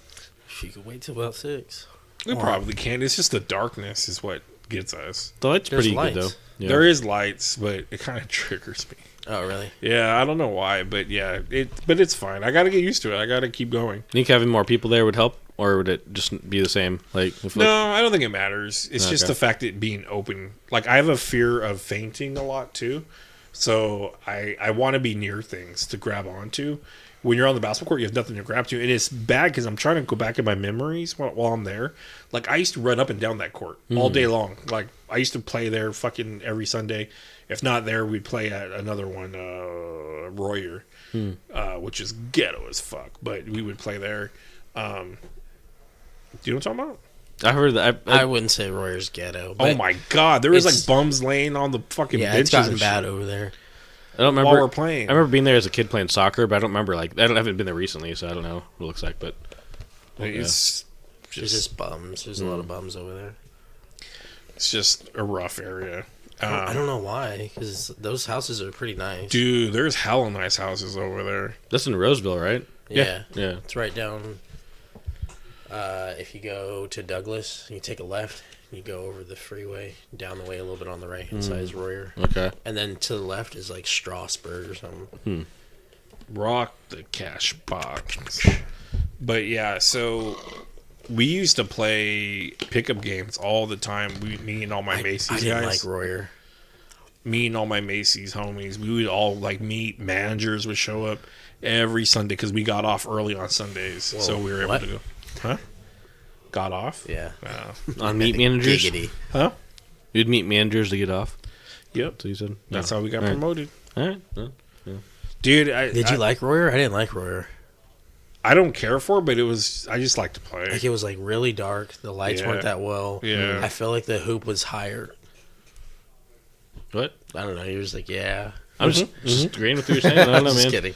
If you could wait till about 6. We Or- probably can. It's just the darkness is what gets us. The light's There's pretty lights. good though. Yeah. There is lights, but it kind of triggers me. Oh really? Yeah, I don't know why, but yeah, but it's fine. I got to get used to it. I got to keep going. Think having more people there would help, or would it just be the same? Like, if No, I don't think it matters. It's just Okay. the fact it being open. Like, I have a fear of fainting a lot too, so I want to be near things to grab onto. When you're on the basketball court, you have nothing to grab to, and it's bad because I'm trying to go back in my memories while I'm there. Like, I used to run up and down that court all day long. Like, I used to play there fucking every Sunday. If not there, we'd play at another one, Royer, which is ghetto as fuck. But we would play there. Do you know what I'm talking about? I heard that. I wouldn't say Royer's ghetto. Oh But my god, there was like it's- bums laying on the fucking yeah, benches it's gotten and bad shit over there. I don't while remember. we're playing. I remember being there as a kid playing soccer, but I don't remember like I haven't been there recently, so I don't know what it looks like. But It's There's just bums. There's a lot of bums over there. it's just a rough area. I don't know why, because those houses are pretty nice. Dude, there's hella nice houses over there. that's in Roseville, right? Yeah, Yeah. it's right down. If you go to Douglas, you take a left. You go over the freeway, down the way a little bit on the right hand side is Royer, Okay. and then to the left is like Strasburg or something. Rock the cash box. But yeah, so we used to play pickup games all the time. Me and all my I Macy's didn't guys. like Royer. Me and all my Macy's homies, we would all like meet. Managers would show up every Sunday because we got off early on Sundays, so we were able what? to go. Huh? Got off? Yeah. On meet managers, Giggity. Huh? you'd meet managers to get off. Yep. So you said That's No. how we got All right. promoted, All right. Well, dude. Did you like Royer? I didn't like Royer. I don't care for it, but it was. I just like to play. Like it was like really dark. The lights Yeah. weren't that well. Yeah. I felt like the hoop was higher. what? I don't know. You're just like, yeah. I'm just agreeing with what you're saying. I don't know, Just man. kidding.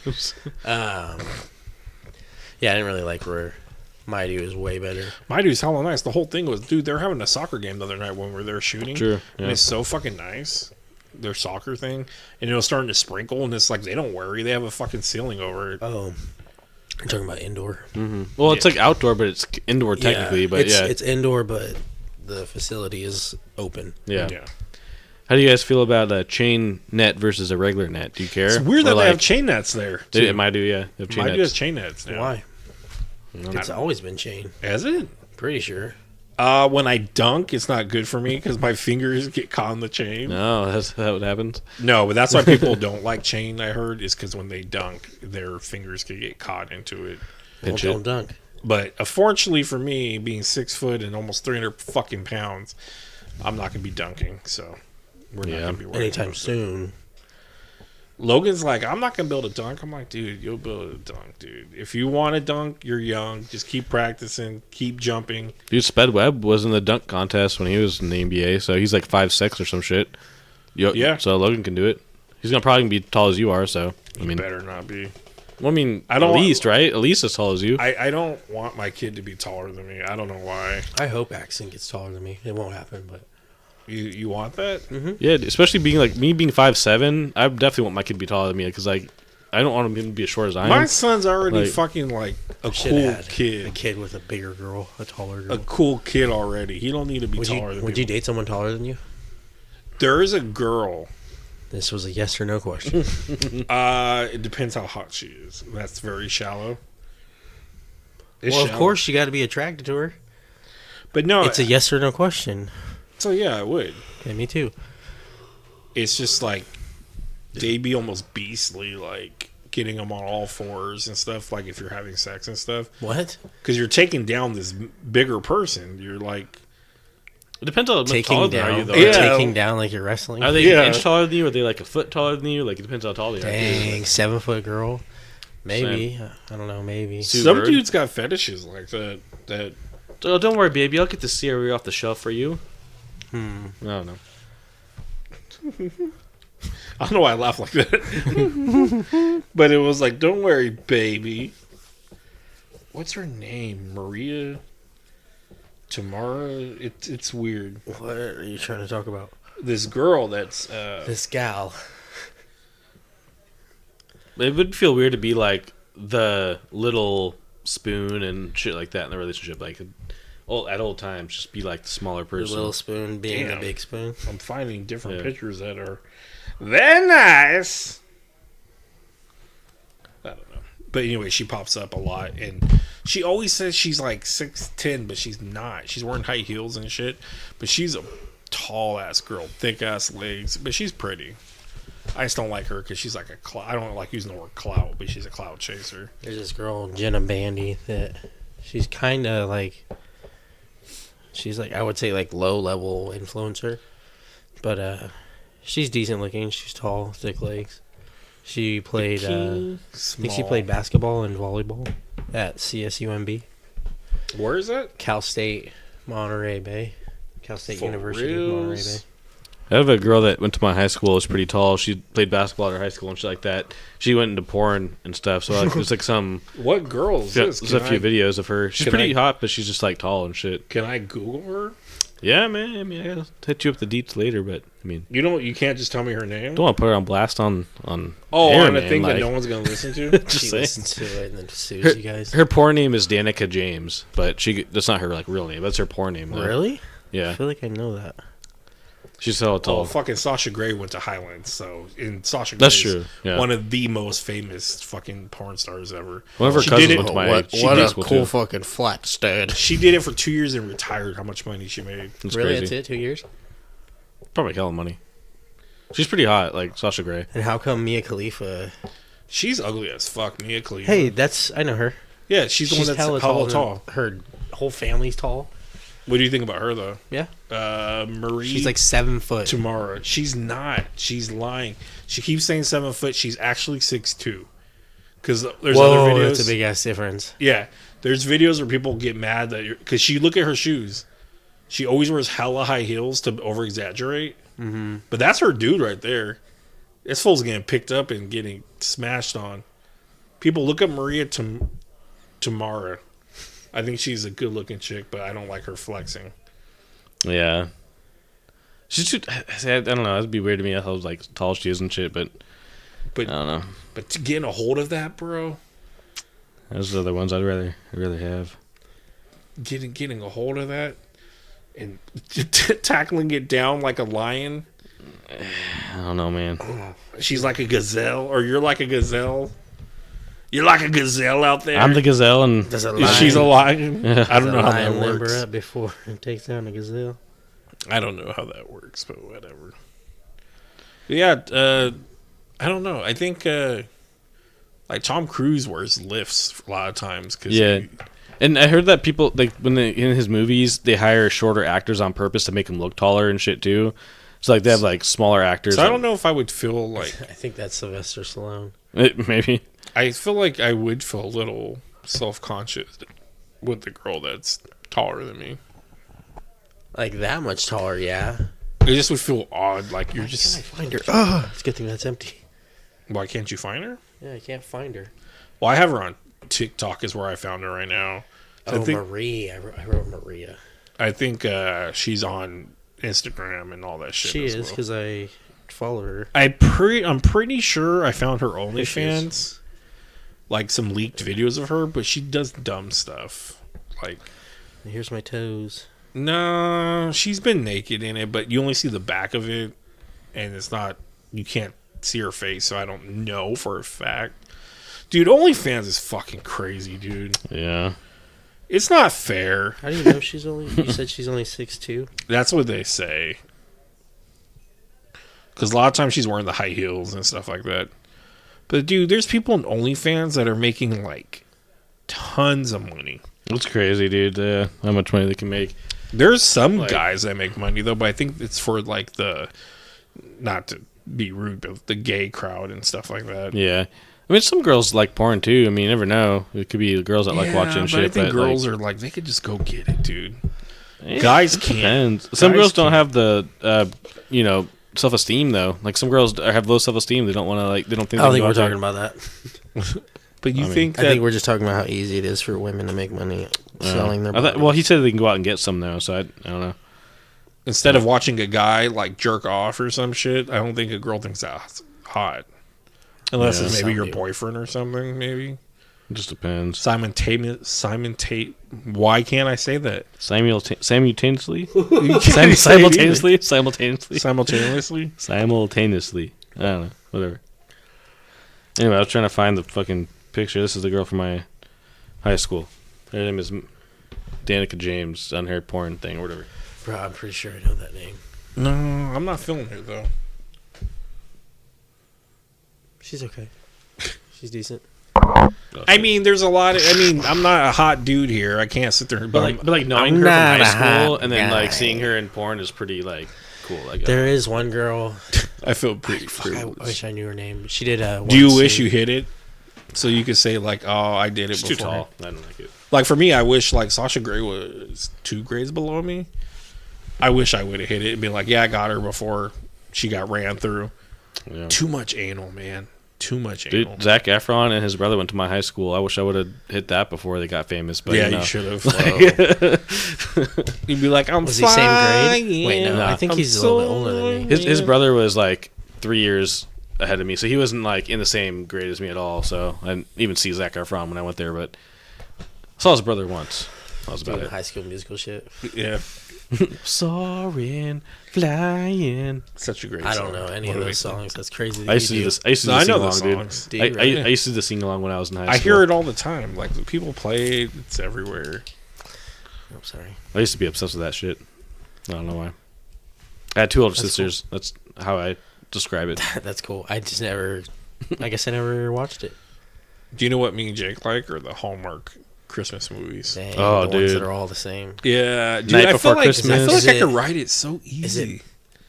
Yeah, I didn't really like where Mighty was way better. My dude's hella nice. The whole thing was, dude, they're having a soccer game the other night when we were there shooting. True, And yeah. it's so fucking nice. Their soccer thing. And it was starting to sprinkle, and it's like, they don't worry. They have a fucking ceiling over it. Oh, you're talking about indoor. Well, it's like outdoor, but it's indoor technically. But it's, yeah, it's indoor, but the facility is open. yeah. Yeah. How do you guys feel about a chain net versus a regular net? Do you care? It's weird Or that they have like- chain nets there. They, Too. it might do, yeah. They have chain Might do nets. has chain nets now. Why? don't It's always been chain. Has it? Pretty sure. When I dunk, it's not good for me because my fingers get caught in the chain. No, that's that what happens. No, but that's why people don't like chain, I heard, is because when they dunk, their fingers can get caught into it. Well, Pinch don't it. dunk. But unfortunately for me, being 6 foot and almost 300 fucking pounds, I'm not going to be dunking. So we're not Yeah. going to be worried Anytime about it. soon. Logan's like, I'm not going to be able to dunk. I'm like, dude, you'll be able to dunk, dude. If you want to dunk, you're young. Just keep practicing. Keep jumping. Dude, Sped Webb was in the dunk contest when he was in the NBA, so he's like 5'6" or some shit. Yeah. So Logan can do it. He's gonna probably be tall as you are. So I You mean, better not be. well, I mean, I don't at want- least right, at least as tall as you. I don't want my kid to be taller than me. I don't know why. I hope Axon gets taller than me. It won't happen, but You want that? Yeah, especially being like me being 5'7", I definitely want my kid to be taller than me because like I don't want him to be as short as I My am. son's already Like- fucking like a should cool have had a kid. kid with a bigger girl, a taller girl. A cool kid already. He don't need to be would taller than would me. you date someone taller than you? There is a girl. This was a yes or no question. It depends how hot she is. That's very shallow. It's Well, of shallow. course you got to be attracted to her. But no, It's a yes or no question. so yeah, I would. Yeah, me too. It's just like they be almost beastly, like getting them on all fours and stuff. Like if you're having sex and stuff, What? because you're taking down this bigger person. You're like, It depends on how much Taking taller down? are you though. Yeah. Taking down like you're wrestling? Are they Yeah. an inch taller than you? Or are they like a foot taller than you? Like it depends how tall they are. Dang, 7 foot girl. Maybe. I don't know. Maybe. Sue some Bird? dudes got fetishes like that. That Oh, don't worry, baby. I'll get the cereal off the shelf for you. Hmm. No, no. I don't know why I laugh like that, but it was like, don't worry, baby. What's her name? Maria. Tamara. It's weird. What are you trying to talk about? This girl that's This gal. It would feel weird to be like the little spoon and shit like that in the relationship. Like, at old times, just be like the smaller The person. little spoon being Damn. the big spoon. I'm finding different Yeah. pictures that are very nice. I don't know. But anyway, she pops up a lot, and she always says she's like 6'10", but she's not. She's wearing high heels and shit, but she's a tall ass girl, thick ass legs, but she's pretty. I just don't like her because she's like a clout. I don't like using the word clout, but she's a clout chaser. There's this girl, Jenna Bandy, that she's kind of like, she's like, I would say like low level influencer, but she's decent looking. She's tall, thick legs. She played, I think she played basketball and volleyball at CSUMB, Where is that? Cal State, Monterey Bay, Cal State For University, reals? Monterey Bay. I have a girl that went to my high school. Was pretty tall. She played basketball at her high school and shit like that. She went into porn and stuff. So like, there's like some What girl is this? there's a few videos of her. She's can pretty I- hot, but she's just like tall and shit. Can I Google her? Yeah, man. I mean, I gotta hit you up the deets later, but I mean, You can't just tell me her name. don't want to put her on blast on Oh, air, on a man, thing that like- no one's gonna listen to. Just She saying. listens to it and then sues you guys. Her porn name is Danica James, but that's not her like real name. That's her porn name. Though. Really? I Yeah, feel like I know that. she's so Oh, tall. fucking Sasha Grey went to Highlands, so in Sasha Grey, That's true, yeah. one of the most famous fucking porn stars ever. One of her She cousins did it- went to my she what did a school, cool too. fucking flat stud. She did it for 2 years and retired. How much money she made? It's Really? crazy. That's it? 2 years? Probably hella money. She's pretty hot, like Sasha Grey. And how come Mia Khalifa? She's ugly as fuck, Mia Khalifa. Hey, I know her. yeah, she's the one that's hella tall. Her whole family's tall. What do you think about her though? Yeah. Marie. She's like 7 foot. Tamara. She's not. She's lying. She keeps saying 7 foot. She's actually 6'2". Because there's Whoa, other videos. that's a big ass difference. Yeah, there's videos where people get mad that because she look at her shoes. She always wears hella high heels to over exaggerate. Mm-hmm. But that's her dude right there. This fool's getting picked up and getting smashed on. People look at Maria Tamara. I think she's a good looking chick, but I don't like her flexing. Yeah. She's too. I don't know. That'd be weird to me. How like tall she is and shit, but I don't know. But to get a hold of that, bro. Those are the ones I'd rather have. Getting a hold of that and tackling it down like a lion. I don't know, man. She's like a gazelle, or you're like a gazelle. You're like a gazelle out there. I'm the gazelle, and Does a She's a lion. Yeah. I don't know how lion that limber works. up before it takes down a gazelle. I don't know how that works, but whatever. Yeah, I don't know. I think like Tom Cruise wears lifts a lot of times. Cause yeah. And I heard that people like when they in his movies they hire shorter actors on purpose to make them look taller and shit too. So like they have like smaller actors. So I don't know if I would feel like I think that's Sylvester Stallone. Maybe. I feel like I would feel a little self-conscious with the girl that's taller than me. Like that much taller, yeah. It just would feel odd. Like you're Can I just. find her? Oh, it's a good thing that's empty. Why can't you find her? Yeah, I can't find her. Well, I have her on TikTok. Is where I found her right now. Oh, Marie. I wrote Maria. I think she's on Instagram and all that shit. She as is well. because I follow her. I'm pretty sure I found her There she is. OnlyFans, like some leaked videos of her, but she does dumb stuff. Like, Here's my toes. no, she's been naked in it, but you only see the back of it, and it's not. You can't see her face, so I don't know for a fact. Dude, OnlyFans is fucking crazy, dude. Yeah. It's not fair. How do you know she's only? You said she's only 6'2". That's what they say. Because a lot of times she's wearing the high heels and stuff like that. But dude, there's people in OnlyFans that are making like tons of money. It's crazy, dude. How much money they can make. There's some Like- guys that make money though, but I think it's for like the, not to be rude, but the gay crowd and stuff like that. Yeah. I mean, some girls like porn too. I mean, you never know. It could be girls that like watching but shit. I think but girls are like they could just go get it, dude. like, Guys it can't. depends. Some Guys girls don't can't. have the, self-esteem though. Like some girls have low self-esteem. They don't want to like. They don't think. I don't they think can we're go out talking about that. But you I mean, think I that think we're just talking about how easy it is for women to make money there. selling their. Well, bodies. he said they can go out and get some though. So I don't know. instead of watching a guy like jerk off or some shit, I don't think a girl thinks that's hot. Unless Yeah. it's maybe Some your do. boyfriend or something, maybe. It just depends. Simon Tate. Why can't I say that? Simultaneously. You can't say it either. Simultaneously. Simultaneously. I don't know. Whatever. Anyway, I was trying to find the fucking picture. This is the girl from my high school. Her name is Danica James on her porn thing or whatever. Bro, I'm pretty sure I know that name. No, I'm not feeling her though. She's okay. She's decent. I mean, there's a lot of. I mean, I'm not a hot dude here. I can't sit there. But like knowing I'm her from not a high school hot and then like guy. seeing her in porn is pretty like cool. Like There is one girl. I feel pretty. Fuck, I privileged. wish I knew her name. She did Do you wish you hit it? So you could say like, oh, I did it it's before. too tall. I don't like it. Like for me, I wish like Sasha Grey was 2 grades below me. I wish I would have hit it and been like, yeah, I got her before she got ran through. Yeah. Too much anal, man. Too much anal. Dude, Zac Efron and his brother went to my high school. I wish I would have hit that before they got famous. But yeah, you know. you should have. You'd be like, I'm Was he same grade? flying. Wait, no, I think I'm he's a little bit older than me. His brother was like 3 years ahead of me, so he wasn't like in the same grade as me at all. So I didn't even see Zac Efron when I went there, but I saw his brother once. That was about Doing it. High School Musical shit. Yeah, Soaring, flying. such a great. I song. don't know any What of do those think? songs. That's crazy. I used to do this. I used to do No, the I know sing the along, dude. songs. Do you I really? used to do the sing along when I was in high school. I hear it all the time. Like people play it. It's everywhere. I'm sorry. I used to be obsessed with that shit. I don't know why. I had 2 older That's sisters. That's how I describe it. That's cool. I just never. I guess I never watched it. Do you know what me and Jake like? Or the Hallmark Christmas movies? Dang, Oh, the ones dude. that are all the same. Yeah, dude. Night I Before feel like Christmas. I feel like Is I it- could write it so is easy.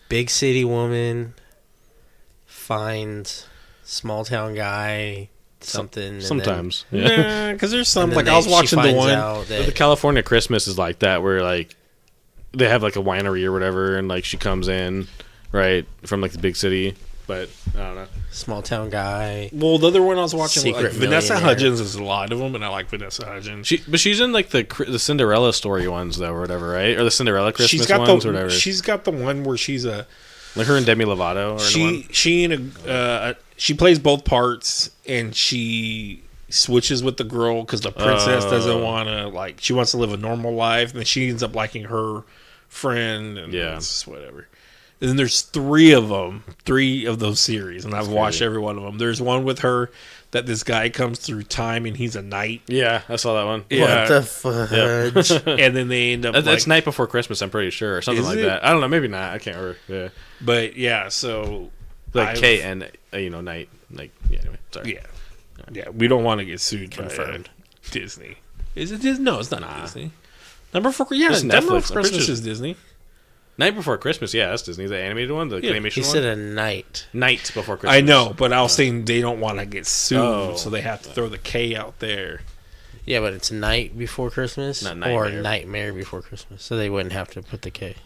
Big city woman finds small town guy something. and then- Sometimes. Yeah. Yeah, because there's some and then like I was she watching the finds one. out that- The California Christmas is like that, where like they have like a winery or whatever, and like she comes in, right, from like the big city, but I don't know. Small town guy. Well, the other one I was watching, like Secret Vanessa millionaire. Hudgens, is a lot of them, and I like Vanessa Hudgens. But she's in like the Cinderella story ones though, or whatever, right? Or the Cinderella Christmas She's got ones, or whatever. she's got the one where she's a Like her and Demi Lovato. Or she plays both parts, and she switches with the girl because the princess doesn't want to, like, she wants to live a normal life, and then she ends up liking her friend, and it's just whatever. And then there's three of those series, and I've watched every one of them. There's one with her that this guy comes through time, and he's a knight. Yeah, I saw that one. Yeah. What the fudge? And then they end up That's Night Before Christmas, I'm pretty sure, or something Is like it? that. I don't know, maybe not. I can't remember. Yeah, but yeah, so like I've- K and night. Like anyway, sorry. yeah, we don't want to get sued. Confirmed. By Disney. Is it Disney? No, it's not Disney. Number 4, yeah, It's Number Netflix. for I'm pretty Christmas sure- is Disney. Night Before Christmas, yeah, that's Disney. The animated one, the animation He one. said a night. Night Before Christmas. I know, but I was saying they don't want to get sued, Oh. so they have to throw the K out there. Yeah, but it's night before Christmas Not or nightmare. nightmare before Christmas, so they wouldn't have to put the K.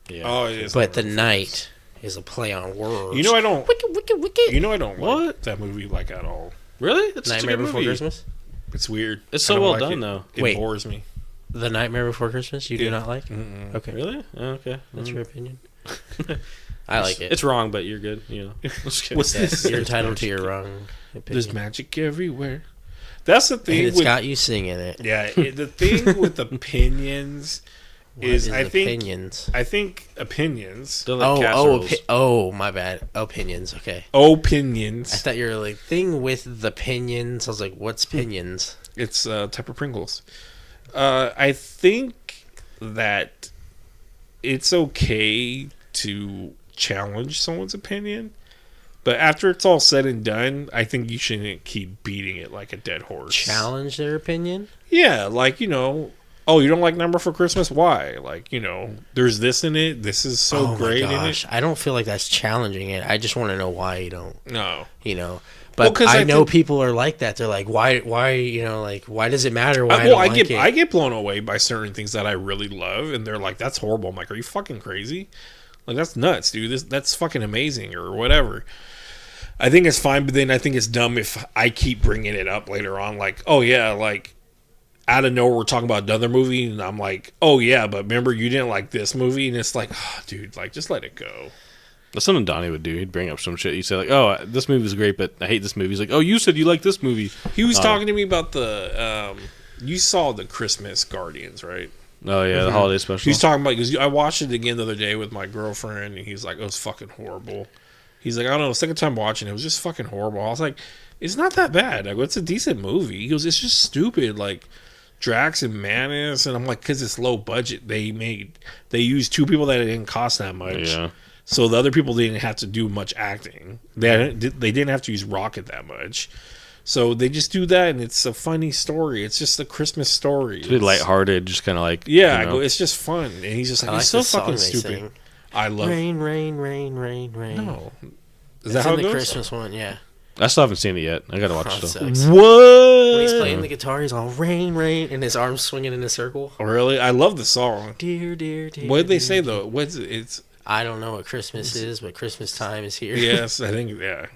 Yeah. Oh, it is. But the night is a play on words. You know I don't. Wicked, wicked, wicked. You know I don't like What? that movie like at all. Really? That's such a Nightmare good Before movie. Christmas. It's weird. It's I so don't well like done, it. though. It Wait. bores me. The Nightmare Before Christmas. You do not like? Mm-mm. Okay, Really? Oh, okay. that's Mm. your opinion. I like it. It's wrong, but you're good. You know. Just kidding. What's Yeah, this? you're entitled to your wrong There's opinion. magic everywhere. That's the And thing. it's with, got you singing it. yeah, the thing with opinions What is I think opinions. opinions. They're like casseroles. My bad. Opinions. Okay. I Opinions. thought you were like thing with the pinions. I was like, what's pinions? It's a type of Pringles. I think that it's okay to challenge someone's opinion, but after it's all said and done, I think you shouldn't keep beating it like a dead horse. Challenge their opinion. Yeah, like, oh, you don't like Number for Christmas? Why? Like, there's this in it. This is so Oh great my in gosh, it. I don't feel like that's challenging it. I just want to know why you don't. No. But 'cause I I know think- people are like that. They're like, why, like, why does it matter? Why Well, I I don't like get it? I get blown away by certain things that I really love, and they're like, "That's horrible." I'm like, "Are you fucking crazy? Like, that's nuts, dude. That's fucking amazing, or whatever." I think it's fine, but then I think it's dumb if I keep bringing it up later on. Like, oh yeah, like out of nowhere we're talking about another movie, and I'm like, oh yeah, but remember you didn't like this movie, and it's like, oh, dude, like just let it go. That's something Donnie would do. He'd bring up some shit. He'd say like, "Oh, this movie was great, but I hate this movie." He's like, "Oh, you said you like this movie." He was talking to me about the. You saw the Christmas Guardians, right? Oh yeah, the holiday special. He's talking about because I watched it again the other day with my girlfriend, and he's like, "It was fucking horrible." He's like, "I don't know, second time watching it was just fucking horrible." I was like, "It's not that bad. Like, it's a decent movie." He goes, "It's just stupid, like Drax and Manus," and I'm like, "Cause it's low budget. They used two people that it didn't cost that much, Yeah. so the other people didn't have to do much acting. They didn't have to use Rocket that much." So they just do that, and it's a funny story. It's just a Christmas story. It's really lighthearted, just kind of like Yeah, you know. I go, it's just fun, and he's just like, I like "It's so the song fucking they stupid." sing. I love. Rain, rain, rain, rain, rain. No, is It's that how in it the goes? Christmas one? Yeah. I still haven't seen it yet. I gotta watch Oh, it it still. sucks. What? When he's playing the guitar, he's all rain, rain, and his arms swinging in a circle. Oh, really? I love the song. Dear, dear, dear. What did they dear, say dear. though? What's it? It's I don't know what Christmas is, but Christmas time is here. yes, I think yeah.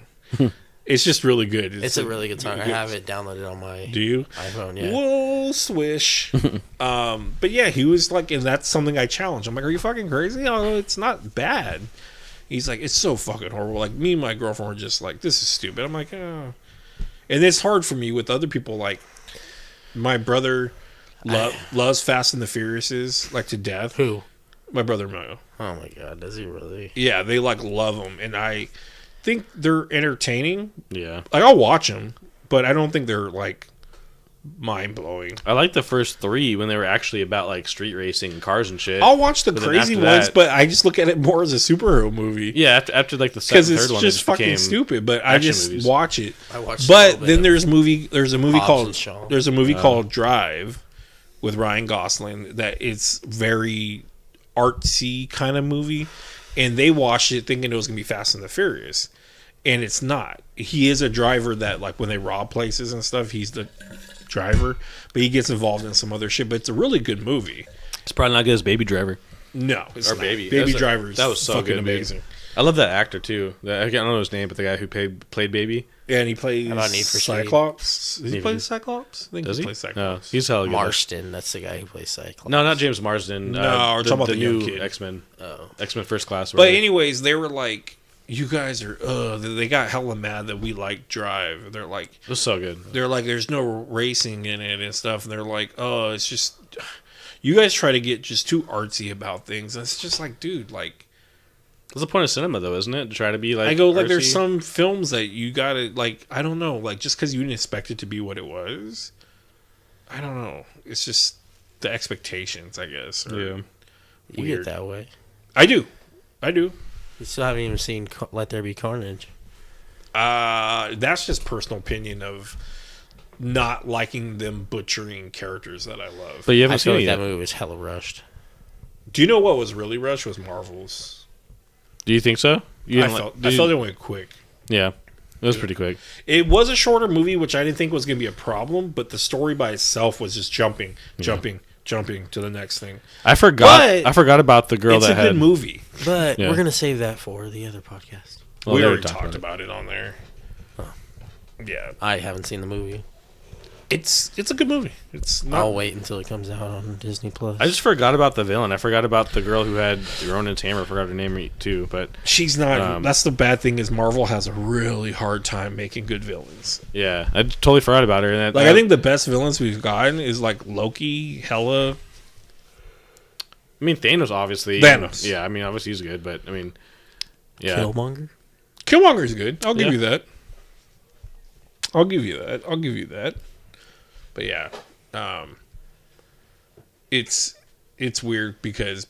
It's just really good. It's a really good song. I have it downloaded on my Do you? iPhone. Yeah. Whoa, swish. But yeah, he was like, and that's something I challenged. I'm like, are you fucking crazy? Oh, it's not bad. He's like, it's so fucking horrible. Like me and my girlfriend were just like, this is stupid. I'm like, oh. And it's hard for me with other people. Like my brother loves Fast and the Furiouses like to death. Who? My brother Mo. Oh my God, does he really? Yeah, they like love them, and I think they're entertaining. Yeah, Like I'll watch them, but I don't think they're like mind blowing. I like the first three when they were actually about like street racing and cars and shit. I'll watch the But then crazy after ones, that- but I just look at it more as a superhero movie Yeah, after like the because second, it's third one, just it fucking became stupid. But I action just movies. watch it. I watched. But then there's a movie Hobbs called and Shaw. there's a movie called Drive with Ryan Gosling that it's very artsy kind of movie, and they watched it thinking it was gonna be Fast and the Furious, and it's not. He is a driver that like when they rob places and stuff, he's the driver, but he gets involved in some other shit. But it's a really good movie. It's probably not good as Baby Driver. No, it's Or not. Baby. Baby That Driver is was so fucking good, dude. amazing. I love that actor too. I don't know his name, but the guy who played Baby. Yeah, and he plays How about Need for Speed? Cyclops. Does he Need play for- Cyclops? I think Does he? plays No, Cyclops. he's hella good. Marston, that's the guy who plays Cyclops. No, not James Marsden. No, we're talking about the young new kid. X-Men. Oh. X-Men First Class. But anyways, they were like, "You guys are." They got hella mad that we like Drive. They're like, it was so good. "There's no racing in it and stuff." And they're like, "Oh, it's just." You guys try to get just too artsy about things. And it's just like, dude, like. That's the point of cinema, though, isn't it? To try to be like. I go like, artsy. there's some films that you gotta like. I don't know, like just because you didn't expect it to be what it was. I don't know. It's just the expectations, I guess. Or Yeah. You weird. get that way. I do. You still haven't even seen Let There Be Carnage. That's just personal opinion of not liking them butchering characters that I love. But you I haven't feel seen like it that yet. movie was hella rushed. Do you know what was really rushed was Marvels? Do you think so? You I didn't felt did you- it went quick. Yeah. It was pretty quick. It was a shorter movie, which I didn't think was going to be a problem, but the story by itself was just jumping to the next thing. I forgot. But- I forgot about the girl It's that a had. good movie. But Yeah. we're going to save that for the other podcast. Well, We they already talked talked about it on there. Yeah, I haven't seen the movie. it's a good movie. It's not. I'll wait until it comes out on Disney Plus. I just forgot about the villain. I forgot about the girl who had Ronan's hammer. I forgot her name too. But She's not. That's the bad thing is Marvel has a really hard time making good villains. yeah, I totally forgot about her. And Like I think the best villains we've gotten is like Loki, Hela. I mean, Thanos obviously. Thanos. Yeah, I mean, obviously he's good, but I mean, yeah, Killmonger? Killmonger's good. I'll give Yeah. you that. I'll give you that. But yeah, it's weird because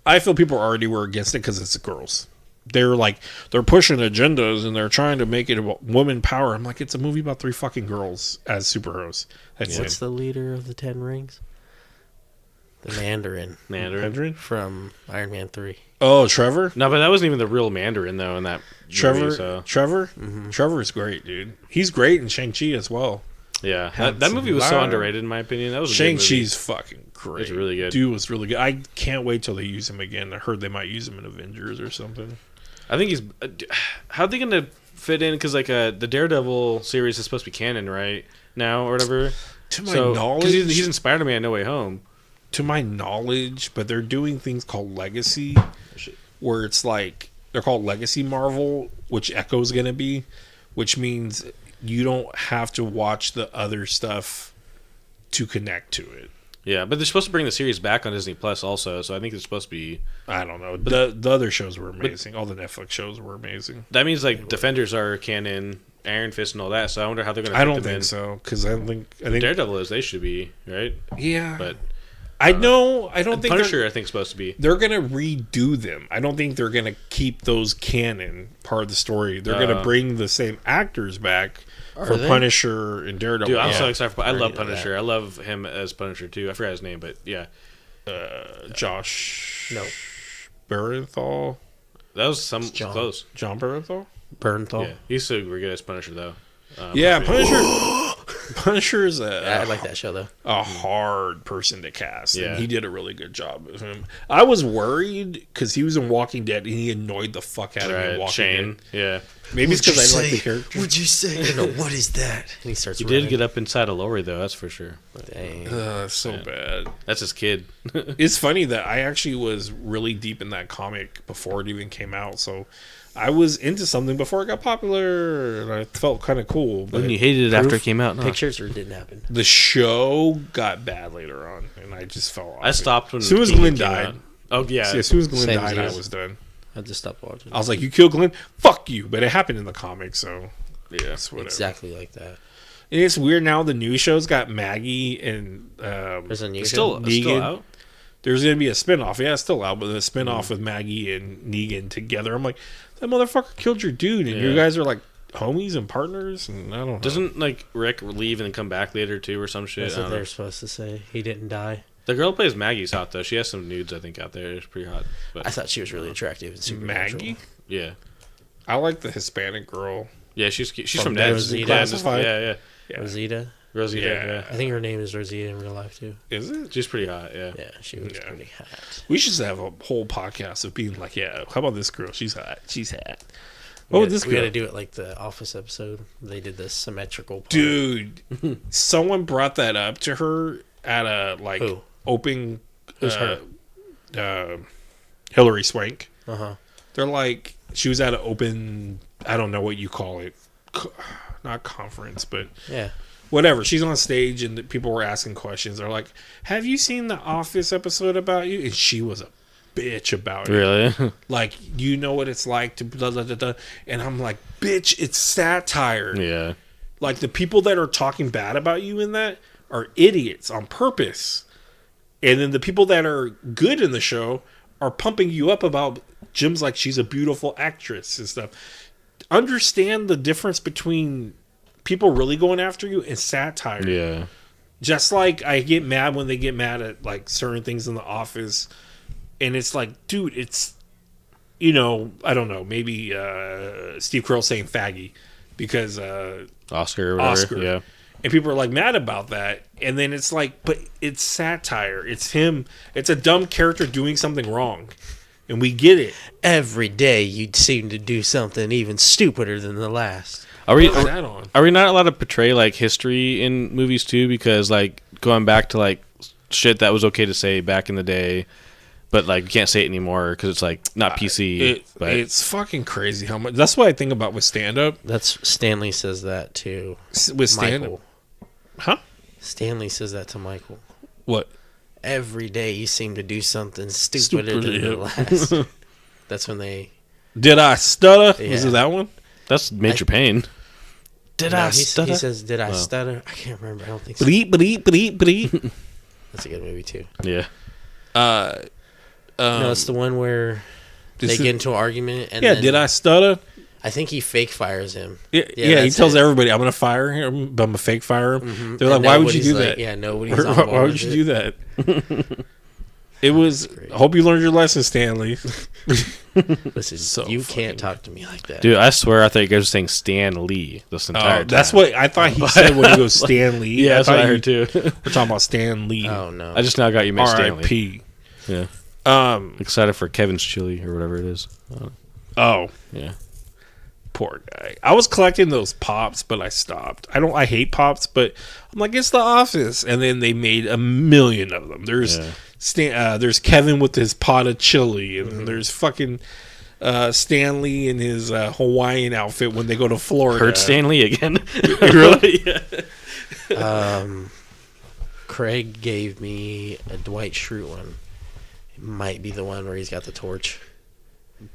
I feel people already were against it because it's girls. They're pushing agendas and they're trying to make it about woman power. I'm like, it's a movie about 3 fucking girls as superheroes. That's What's it. the leader of the Ten Rings? The Mandarin Mandarin. from Iron Man 3. Oh, Trevor. No, but that wasn't even the real Mandarin though in that Trevor. movie, so. Trevor. Mm-hmm. Trevor's great, dude. He's great in Shang-Chi as well. Yeah, Had that some movie was so vibe. underrated in my opinion. That was a good movie. Shang-Chi's fucking great. It's really good. Dude was really good. I can't wait till they use him again. I heard they might use him in Avengers or something. I think he's. How are they gonna fit in? Because the Daredevil series is supposed to be canon right now or whatever. To my So knowledge, because he's in Spider-Man No Way Home. to my knowledge, but they're doing things called Legacy, where it's like they're called Legacy Marvel, which Echo's gonna be, which means you don't have to watch the other stuff to connect to it. Yeah, but they're supposed to bring the series back on Disney Plus also, so I think it's supposed to be. I don't know. The other shows were amazing. All the Netflix shows were amazing. That means like Defenders are canon, Iron Fist and all that. So I wonder how they're gonna. I fit don't them think in. so because I think Daredevil is. They should be right, yeah. but I know. I don't think Punisher I think is supposed to be. they're gonna redo them. I don't think they're gonna keep those canon part of the story. They're gonna bring the same actors back for they? Punisher and Daredevil. Dude, I'm Yeah. so excited for. I love already know Punisher. I love him as Punisher too. I forgot his name, but yeah, Josh. No. Bernthal. that was some John. close. John Bernthal. Bernthal. Yeah, he's super good as Punisher though. Yeah, I mean, Punisher. Punisher's I like that show though. a hard person to cast, Yeah. and he did a really good job of him. I was worried because he was in Walking Dead, and he annoyed the fuck out of me. in Right, Walking Shane. Dead. Yeah, Maybe it's because I like the character. What'd you say? I don't know. What is that? And he starts he running. did get up inside of Lori though. That's for sure. Dang. So bad. That's his kid. It's funny that I actually was really deep in that comic before it even came out, so I was into something before it got popular, and I felt kind of cool. But And you hated it after Proof? it came out. No. Pictures or it didn't happen? the show got bad later on, and I just fell off. I stopped when As soon as King Glenn came died. out. Oh yeah, As soon as Glenn Same died, as I us. was done. I just stopped watching. I was like, "You killed Glenn? Fuck you!" But it happened in the comic, so yeah, it's whatever. exactly like that. And it's weird now. The new show's got Maggie and There's a new it's show. still Negan. out. There's gonna be a spinoff. Yeah, it's still out, but the spinoff with Maggie and Negan together. I'm like, that motherfucker killed your dude, and you Yeah. guys are like homies and partners, and I don't know. Doesn't like Rick leave and then come back later too, or some shit? That's I what don't know. they're supposed to say. He didn't die. The girl who plays Maggie's hot though. She has some nudes I think out there. It's pretty hot. But I thought she was really attractive and Supernatural. Maggie? yeah, I like the Hispanic girl. yeah, she's From from Dad's Dad's Dad's- Classified. Yeah, yeah. Yeah. Rosita. Rosita. Yeah. I think her name is Rosita in real life too. Is it? She's pretty hot. Yeah. Yeah, she was Yeah. pretty hot. We should have a whole podcast of being like, yeah, how about this girl? She's hot. She's hot. What would this We girl? got to do it like the Office episode. They did the symmetrical part. Dude, someone brought that up to her at a like Who? open. Who's her? Hillary Swank. Uh-huh. They're like, she was at an open. I don't know what you call it. Not conference, but Yeah. whatever. She's on stage and the people were asking questions. They're like, "Have you seen the Office episode about you?" And she was a bitch about it. Really? Like, you know what it's like to blah, blah, blah, blah. And I'm like, bitch, it's satire. Yeah. Like, the people that are talking bad about you in that are idiots on purpose. And then the people that are good in the show are pumping you up about Jim's like, she's a beautiful actress and stuff. Understand the difference between people really going after you and satire. Yeah. Just like I get mad when they get mad at like certain things in the office, and it's like, dude, it's, you know, I don't know, maybe Steve Carell saying faggy because Oscar or whatever. Oscar. Yeah. and people are like mad about that, and then it's like, but it's satire. It's him. It's a dumb character doing something wrong, and we get it. Every day you'd seem to do something even stupider than the last. Are we What's that on? are we not allowed to portray like history in movies too? Because like going back to like shit that was okay to say back in the day, but like you can't say it anymore because it's like not PC. but It's fucking crazy how much. That's what I think about with stand up. That's Stanley says that to With stand up, Michael. huh? Stanley says that to Michael. What? Every day you seem to do something stupider than the yeah. last. That's when they. Did I stutter? Was Yeah. it that one? that's Major Pain. Did No, I he stutter? says, "Did I Oh. stutter?" I can't remember. I don't think so. Bleep, bleep, bleep, bleep. That's a good movie too. Yeah. No, it's the one where they this get is- into an argument and yeah, then did I stutter? I think he fake fires him. Yeah, Yeah, he that's tells it. everybody, I'm going to fire him, but I'm going to fake fire him. They're And like, why would you nobody's do like- that? Yeah, nobody's Why, on why board would with you it. do that? It was, I hope you learned your lesson, Stanley. Listen, So you fucking- can't talk to me like that. Dude, I swear I thought you guys were saying Stan Lee this entire time. That's what I thought he said when he goes Stan Lee. Yeah, that's what I thought heard too. We're talking about Stan Lee. Oh no. I just now got you meant Stanley. R.I.P. Yeah. Excited Excited for Kevin's chili or whatever it is. Oh, Yeah. poor guy. I was collecting those pops, but I stopped. I hate pops, but I'm like, it's The Office, and then they made a million of them. There's Yeah. there's Kevin with his pot of chili, and then there's fucking Stanley in his Hawaiian outfit when they go to Florida. Heard Stan Lee again. Really? Yeah. Craig gave me a Dwight Schrute one. It might be the one where he's got the torch.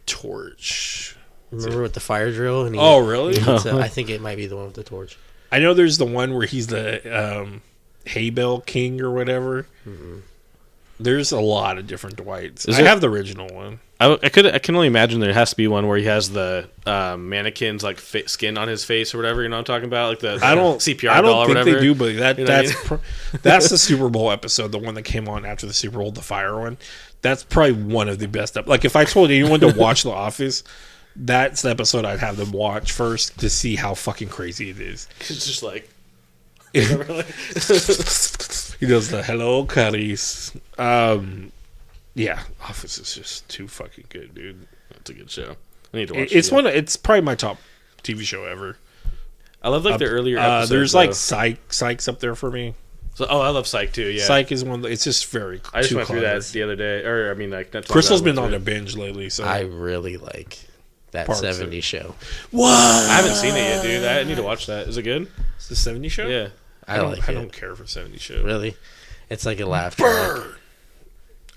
Torch. Remember with the fire drill? And he, Oh, really? I think it might be the one with the torch. I know there's the one where he's the hay bale king or whatever. There's a lot of different Dwights. Is I there- have the original one. I can only imagine there has to be one where he has the mannequin's like skin on his face or whatever. You know what I'm talking about? Like the I don't CPR I doll don't or think whatever. they do, but You know what I that's the Super Bowl episode, the one that came on after the Super Bowl, the fire one. That's probably one of the best. Like if I told anyone to watch The Office, that's the episode I'd have them watch first to see how fucking crazy it is. It's just like He does the hello Cuddies. Yeah, Office is just too fucking good, dude. that's a good show. I need to watch It's it. Yeah. it's probably my top TV show ever. I love like the earlier episodes. There's though. like Psych's up there for me. So, I love Psych too. Yeah. Psych is one. It's just very. I just too went through clever. that the other day, or I mean, like not too long Crystal's ago, I been on went a through binge lately, so I really like that Parks 70s show. what? it. I haven't seen it yet, dude. I need to watch that. Is it good? It's the 70 show. Yeah. I like I it. don't care for 70 show. Really? It's like a laugh track.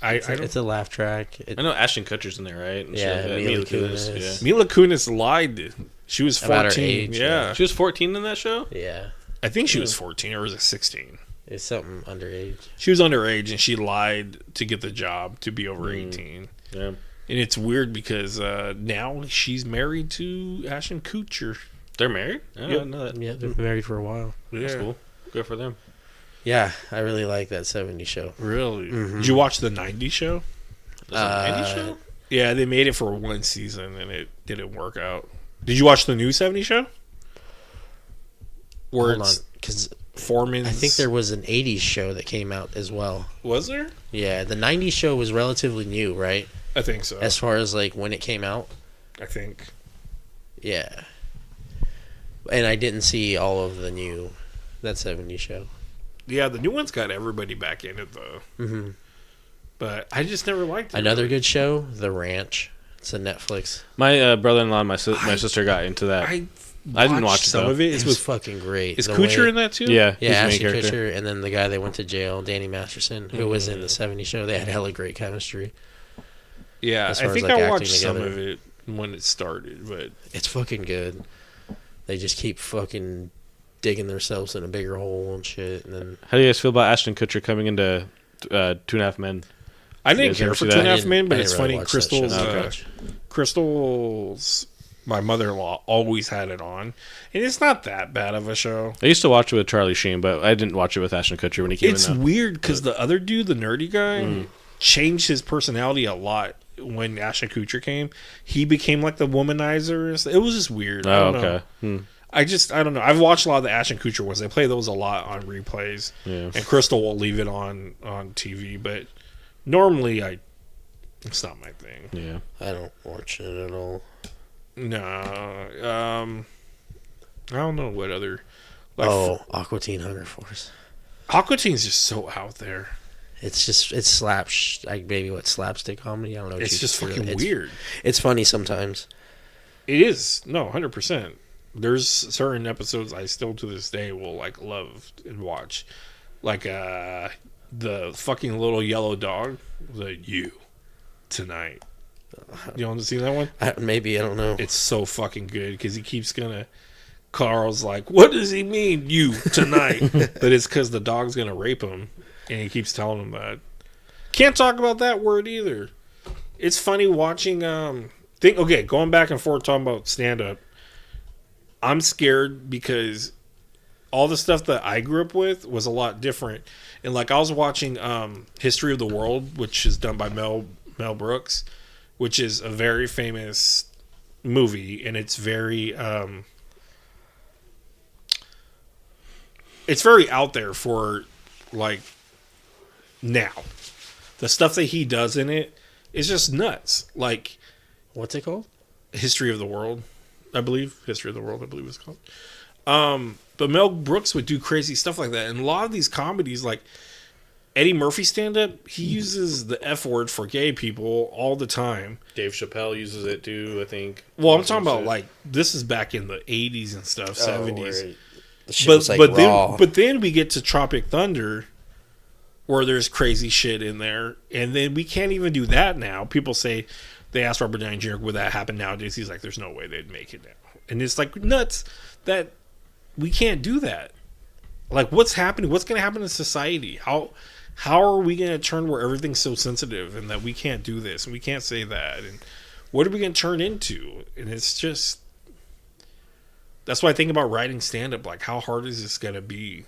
I don't. It's a laugh track. I know Ashton Kutcher's in there, right? And Yeah, shit. Mila Kunis, Kunis. Yeah. Mila Kunis lied. She was 14. About her age, yeah. She was 14 in that show. Yeah. I think she was 14 or was it 16? It's something underage. She was underage and she lied to get the job to be over 18. Yeah. And it's weird because now she's married to Ashton Kutcher. They're married. I Yep. didn't know that. Yeah, they've been married for a while. That's cool. Good for them. Yeah, I really like that 70s show. Really? Did you watch the 90s show? Is it a 90s show? Yeah, they made it for one season and it didn't work out. Did you watch the new 70 show? Where Hold on, it's because Foreman's. I think there was an 80s show that came out as well. Was there? Yeah, the 90s show was relatively new, right? I think so. As far as like when it came out. I think. Yeah. And I didn't see all of that 70s show. Yeah, the new one's got everybody back in it though. Mm-hmm. But I just never liked it. Another good show, The Ranch. It's a Netflix. My brother-in-law and my sister got into that. I didn't watch it, some though. of it. It's It's with fucking great. is The Kutcher way- in that too? Yeah, he's Yeah, the main Ashton character. Kutcher, and then the guy that went to jail, Danny Masterson, who was in the 70s show. They had hella great chemistry. Yeah. As I far as, think like, I acting watched some together. of it when it started, but It's fucking good. They just keep fucking digging themselves in a bigger hole and shit. And then How do you guys feel about Ashton Kutcher coming into 2.5 Men? I You didn't guys care ever for see Two that? and a I Half Men, but didn't it's really funny. watch that shit Crystal's that much. Crystal's my mother-in-law always had it on, and it's not that bad of a show. I used to watch it with Charlie Sheen, but I didn't watch it with Ashton Kutcher when he came It's in. weird because the other dude, the nerdy guy, changed his personality a lot when Ashton Kutcher came. He became like the womanizer. It was just weird. I Oh, don't know. okay. I don't know. I've watched a lot of the Ashton Kutcher ones. They play those a lot on replays, Yeah. and Crystal will leave it on TV. But normally, it's not my thing. Yeah. I don't watch it at all. No, I don't know what other. Like, Aqua Teen Hunger Force. Aqua Teen's just so out there. It's like maybe what slapstick comedy. I don't know. What It's you just consider fucking it. weird. It's funny sometimes. It is 100%. There's certain episodes I still to this day will like love and watch, like the fucking little yellow dog. You tonight. You want to see that one? Maybe I don't know. It's so fucking good because he keeps gonna. Carl's like, what does he mean, you tonight? But it's because the dog's gonna rape him, and he keeps telling him that. Can't talk about that word either. It's funny watching. Going back and forth talking about stand up. I'm scared because all the stuff that I grew up with was a lot different, and like I was watching History of the World, which is done by Mel Brooks, which is a very famous movie, and it's very out there for like now. The stuff that he does in it is just nuts. Like What's it called? History of the World, I believe. History of the World, I believe it's called. But Mel Brooks would do crazy stuff like that, and a lot of these comedies, like Eddie Murphy stand-up, he uses the F word for gay people all the time. Dave Chappelle uses it too, I think. Well, I'm talking about like this is back in the 80s and stuff, 70s. The shit was like raw. Then we get to Tropic Thunder, where there's crazy shit in there, and then we can't even do that now. People say they asked Robert Downey Jr. would that happen nowadays. He's like, there's no way they'd make it now, and it's like nuts that we can't do that. Like, what's happening? What's going to happen in society? How are we going to turn where everything's so sensitive and that we can't do this and we can't say that? And what are we going to turn into? And it's just, that's why I think about writing stand-up. Like, how hard is this going to be?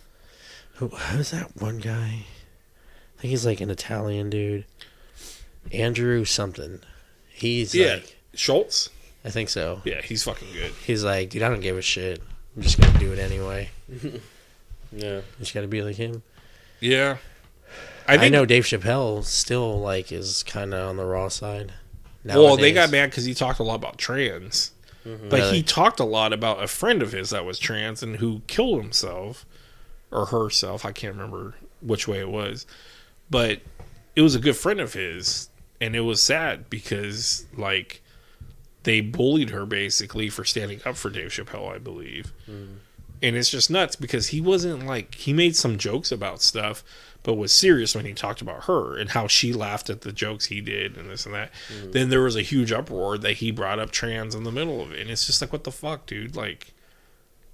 Who's that one guy? I think he's like an Italian dude. Andrew something. He's like, Schultz? I think so. Yeah, he's fucking good. He's like, dude, I don't give a shit. I'm just gonna do it anyway. Yeah. You just gotta be like him. Yeah. I know Dave Chappelle still like is kind of on the raw side. Well, they nowadays. got mad because he talked a lot about trans. But Really? he talked a lot about a friend of his that was trans and who killed himself or herself. I can't remember which way it was. But it was a good friend of his. And it was sad because, like, they bullied her basically for standing up for Dave Chappelle, I believe. And it's just nuts because he wasn't like, he made some jokes about stuff, but was serious when he talked about her and how she laughed at the jokes he did and this and that. Then there was a huge uproar that he brought up trans in the middle of it. And it's just like, what the fuck, dude? Like,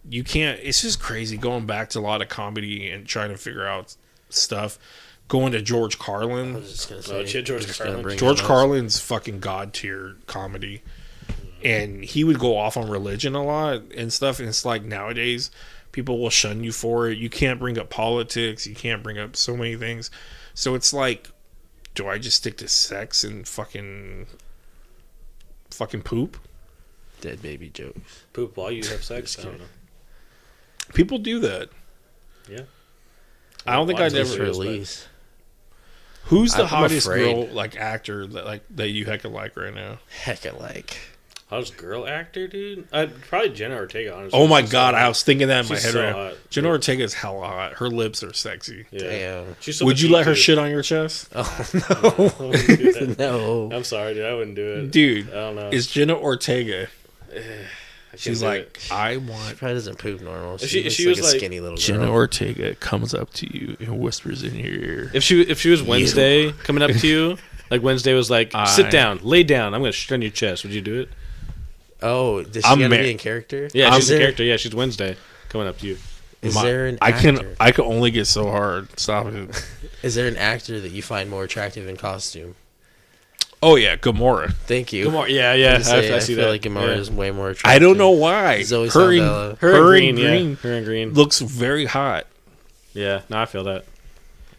you can't, it's just crazy going back to a lot of comedy and trying to figure out stuff. Going to George I Carlin. was just gonna Oh, say, shit, George I'm just gonna Carlin. bring George him up. Carlin's fucking god tier comedy. And he would go off on religion a lot and stuff. And it's like nowadays, people will shun you for it. You can't bring up politics. You can't bring up so many things. So it's like, do I just stick to sex and fucking poop? Dead baby jokes. Poop while you have sex? Just kidding. People do that. Yeah. I don't think I'd It's ever. release. Who's the I'm hottest afraid. girl like actor that you hecka like right now? Heck, I like. Hottest girl actor, dude? Probably Jenna Ortega, honestly. Oh my She's god, so I hot. was thinking that in my She's head so right now. hot. Jenna Ortega's hella hot. Her lips are sexy. Yeah. Damn. She's so Would you petite, let her dude. shit on your chest? Oh I wouldn't do that. no. I'm sorry, dude. I wouldn't do it. Dude, I don't know. it's Jenna Ortega. I She's can't do like, it. I She want. probably doesn't poop normal. If She, she- looks she like was a like- skinny little Jenna girl. Ortega comes up to you and whispers in your ear. If she was Wednesday coming up to you, like Wednesday was like, sit down, lay down. I'm gonna shit on your chest. Would you do it? Oh, does she I'm gotta ma- be in character? Yeah, Is she's a there- character. Yeah, she's Wednesday coming up to you. Is there an I actor? can only get so hard. Stop it. Is there an actor that you find more attractive in costume? Oh yeah, Gamora. Thank you. Come on, yeah, yeah. I see feel that. like Gamora Yeah. is way more attractive. I don't know why. Zoe her and, Saldana. Her and in green, yeah. green Her and green. looks very hot. Yeah, no, I feel that.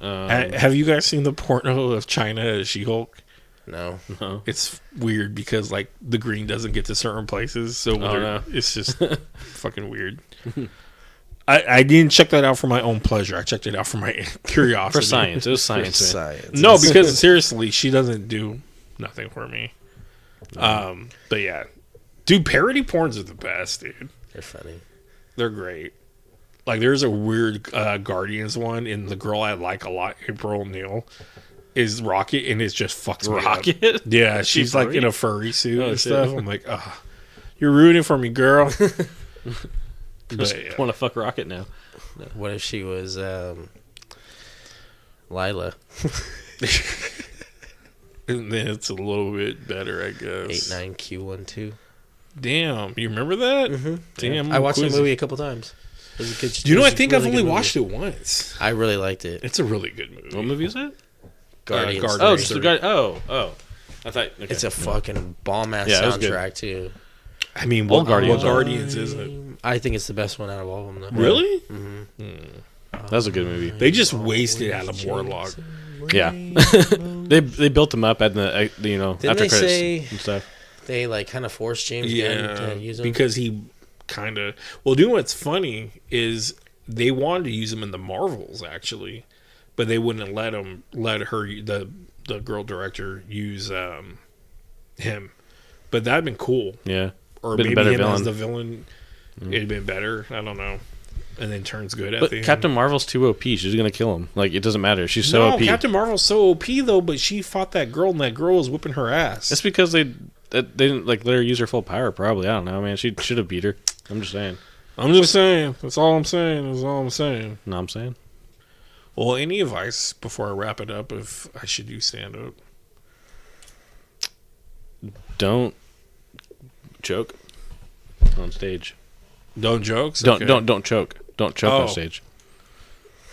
Have you guys seen the porno of China as She-Hulk? No. No. It's weird because like the green doesn't get to certain places, so no. it's just fucking weird. I didn't check that out for my own pleasure. I checked it out for my curiosity. For science, it was science. man. Science. No, because seriously, she doesn't do nothing for me. But yeah, dude, parody porns are the best, dude. They're funny. They're great. Like there's a weird Guardians one, and the girl I like a lot, April O'Neil, is Rocket, and it just fucks me up. Rocket? Yeah, Is she she's like furry? in a furry suit Oh, and shit. stuff. I'm like, oh, you're ruining for me, girl. Just But, yeah. want to fuck Rocket now. What if she was Lila? And then it's a little bit better, I guess. 89Q12. Damn, you remember that? Mm-hmm. Damn, I watched the quizzy. movie a couple times. It was a good. You know, it I was a think really I've only good watched movie. it once. I really liked it. It's a really good movie. What movie is that? Guardians. Guardians. Oh, Right. just the guy. Oh. I thought. Okay. It's a fucking bomb ass Yeah, it was good. soundtrack too. I mean, All what Guardians Guardians, are- is it? I think it's the best one out of all of them. Though. Really? That was a good movie. They just wasted Adam Warlock. Yeah. they built him up at the Didn't after they credits say- and stuff. They like kind of forced James Gunn to use them. because he kind of. Well, doing what's funny is they wanted to use him in the Marvels actually, but they wouldn't let the girl director use him. But that'd been cool. Yeah. Or Been a maybe better him as villain. the villain. It'd been better. I don't know. And then turns good at But the Captain end. Marvel's too OP. She's gonna kill him. Like it doesn't matter. She's so No, OP. Captain Marvel's so OP though, but she fought that girl, and that girl was whipping her ass. That's because they didn't like let her use her full power. Probably. I don't know, man. She should have beat her. I'm just saying. I'm just saying. That's all I'm saying. That's all I'm saying. No, I'm saying. Well, any advice before I wrap it up if I should do stand up? Don't choke on stage. Don't jokes. Don't Okay. don't choke. Don't choke Oh. on stage.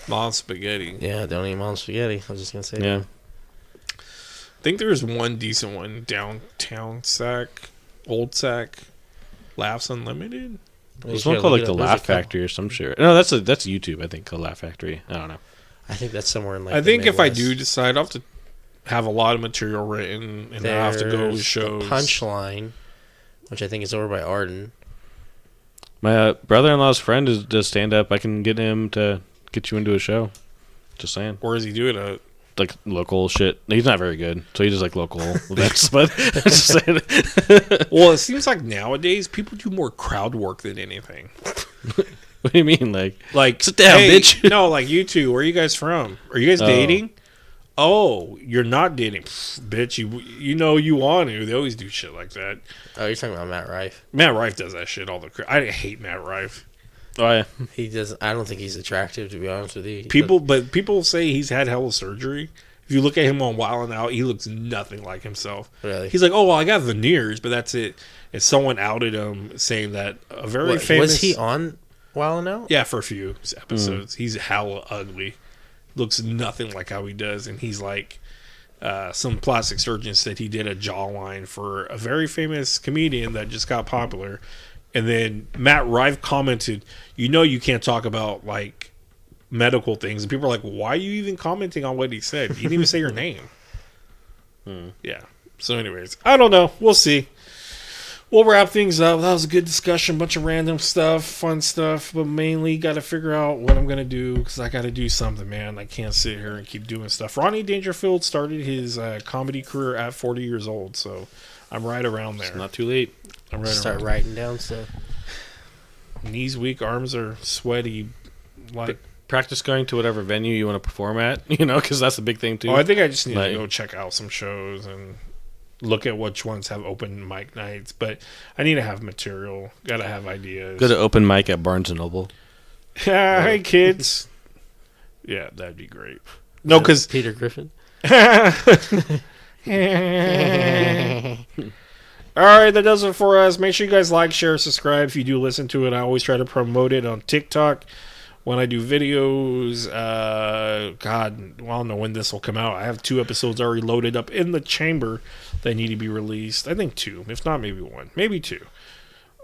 Mom spaghetti. Yeah, don't eat mom's spaghetti. I was just gonna say. Yeah. I think there's one decent one downtown Sac, Old Sac, Laughs Unlimited. There's one called like the Laugh Factory or some shit. No, that's YouTube. I think called Laugh Factory. I don't know. I think that's somewhere in like. I the think if I Midwest. do decide, I'll have to have a lot of material written, and I have to go to There's shows. the Punchline, which I think is over by Arden. My brother-in-law's friend does stand up. I can get him to get you into a show. Just saying. Where is he doing it? Like local shit. He's not very good, so he does like local events. But I'm just saying. Well, it seems like nowadays people do more crowd work than anything. What do you mean? Like Sit down, bitch. No, like you two. Where are you guys from? Are you guys dating? Oh, you're not dating, Pfft, bitch. You know you want to. They always do shit like that. Oh, you're talking about Matt Rife. Matt Rife does that shit all the. I hate Matt Rife. oh yeah. He doesn't. I don't think he's attractive, to be honest with you. But people say he's had hella surgery. If you look at him on Wild 'N Out, he looks nothing like himself. Really? He's like, oh, well, I got veneers, but that's it. And someone outed him saying that a very What, famous. was he on Wild 'N Out? Yeah, for a few episodes. He's hella ugly. Looks nothing like how he does. And he's like, some plastic surgeon said he did a jawline for a very famous comedian that just got popular. And then Matt Rife commented, you can't talk about like medical things. And people are like, why are you even commenting on what he said? He didn't even say your name. Yeah. So anyways, I don't know. We'll see. we'll wrap things up. That was a good discussion, bunch of random stuff, fun stuff, but mainly got to figure out what I'm gonna do because I got to do something, man. I can't sit here and keep doing stuff. Ronnie Dangerfield started his comedy career at 40 years old, so I'm right around there. It's not too late. I'm right Start around. writing down stuff. Knees weak, arms are sweaty. Like, Practice going to whatever venue you want to perform at, you know, because that's the big thing too. I think I just need Like- to go check out some shows and look at which ones have open mic nights. But I need to have material. Got to have ideas. Go to open mic at Barnes and Noble. Hey, kids. Yeah, that'd be great. No, because Peter Griffin. all right, that does it for us. Make sure you guys like, share, subscribe if you do listen to it. I always try to promote it on TikTok when I do videos. God, well, I don't know when this will come out. I have 2 episodes already loaded up in the chamber that need to be released. I think 2, if not maybe 1, maybe 2,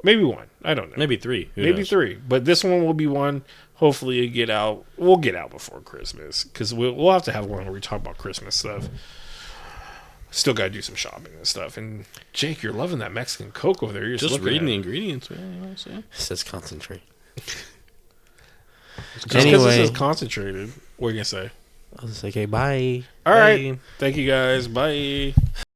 maybe 1. I don't know. Maybe 3. Who Maybe knows? 3, but this one will be 1. Hopefully, it get out. We'll get out before Christmas because we'll have to have one where we talk about Christmas stuff. Still got to do some shopping and stuff. And Jake, you're loving that Mexican Coke over there. You're Just looking reading the at it. ingredients, man. You know what I'm saying? It says concentrate. Just because Anyway. it says concentrated. What are you gonna say? I was like, okay, bye. All right. Bye. Thank you guys. Bye.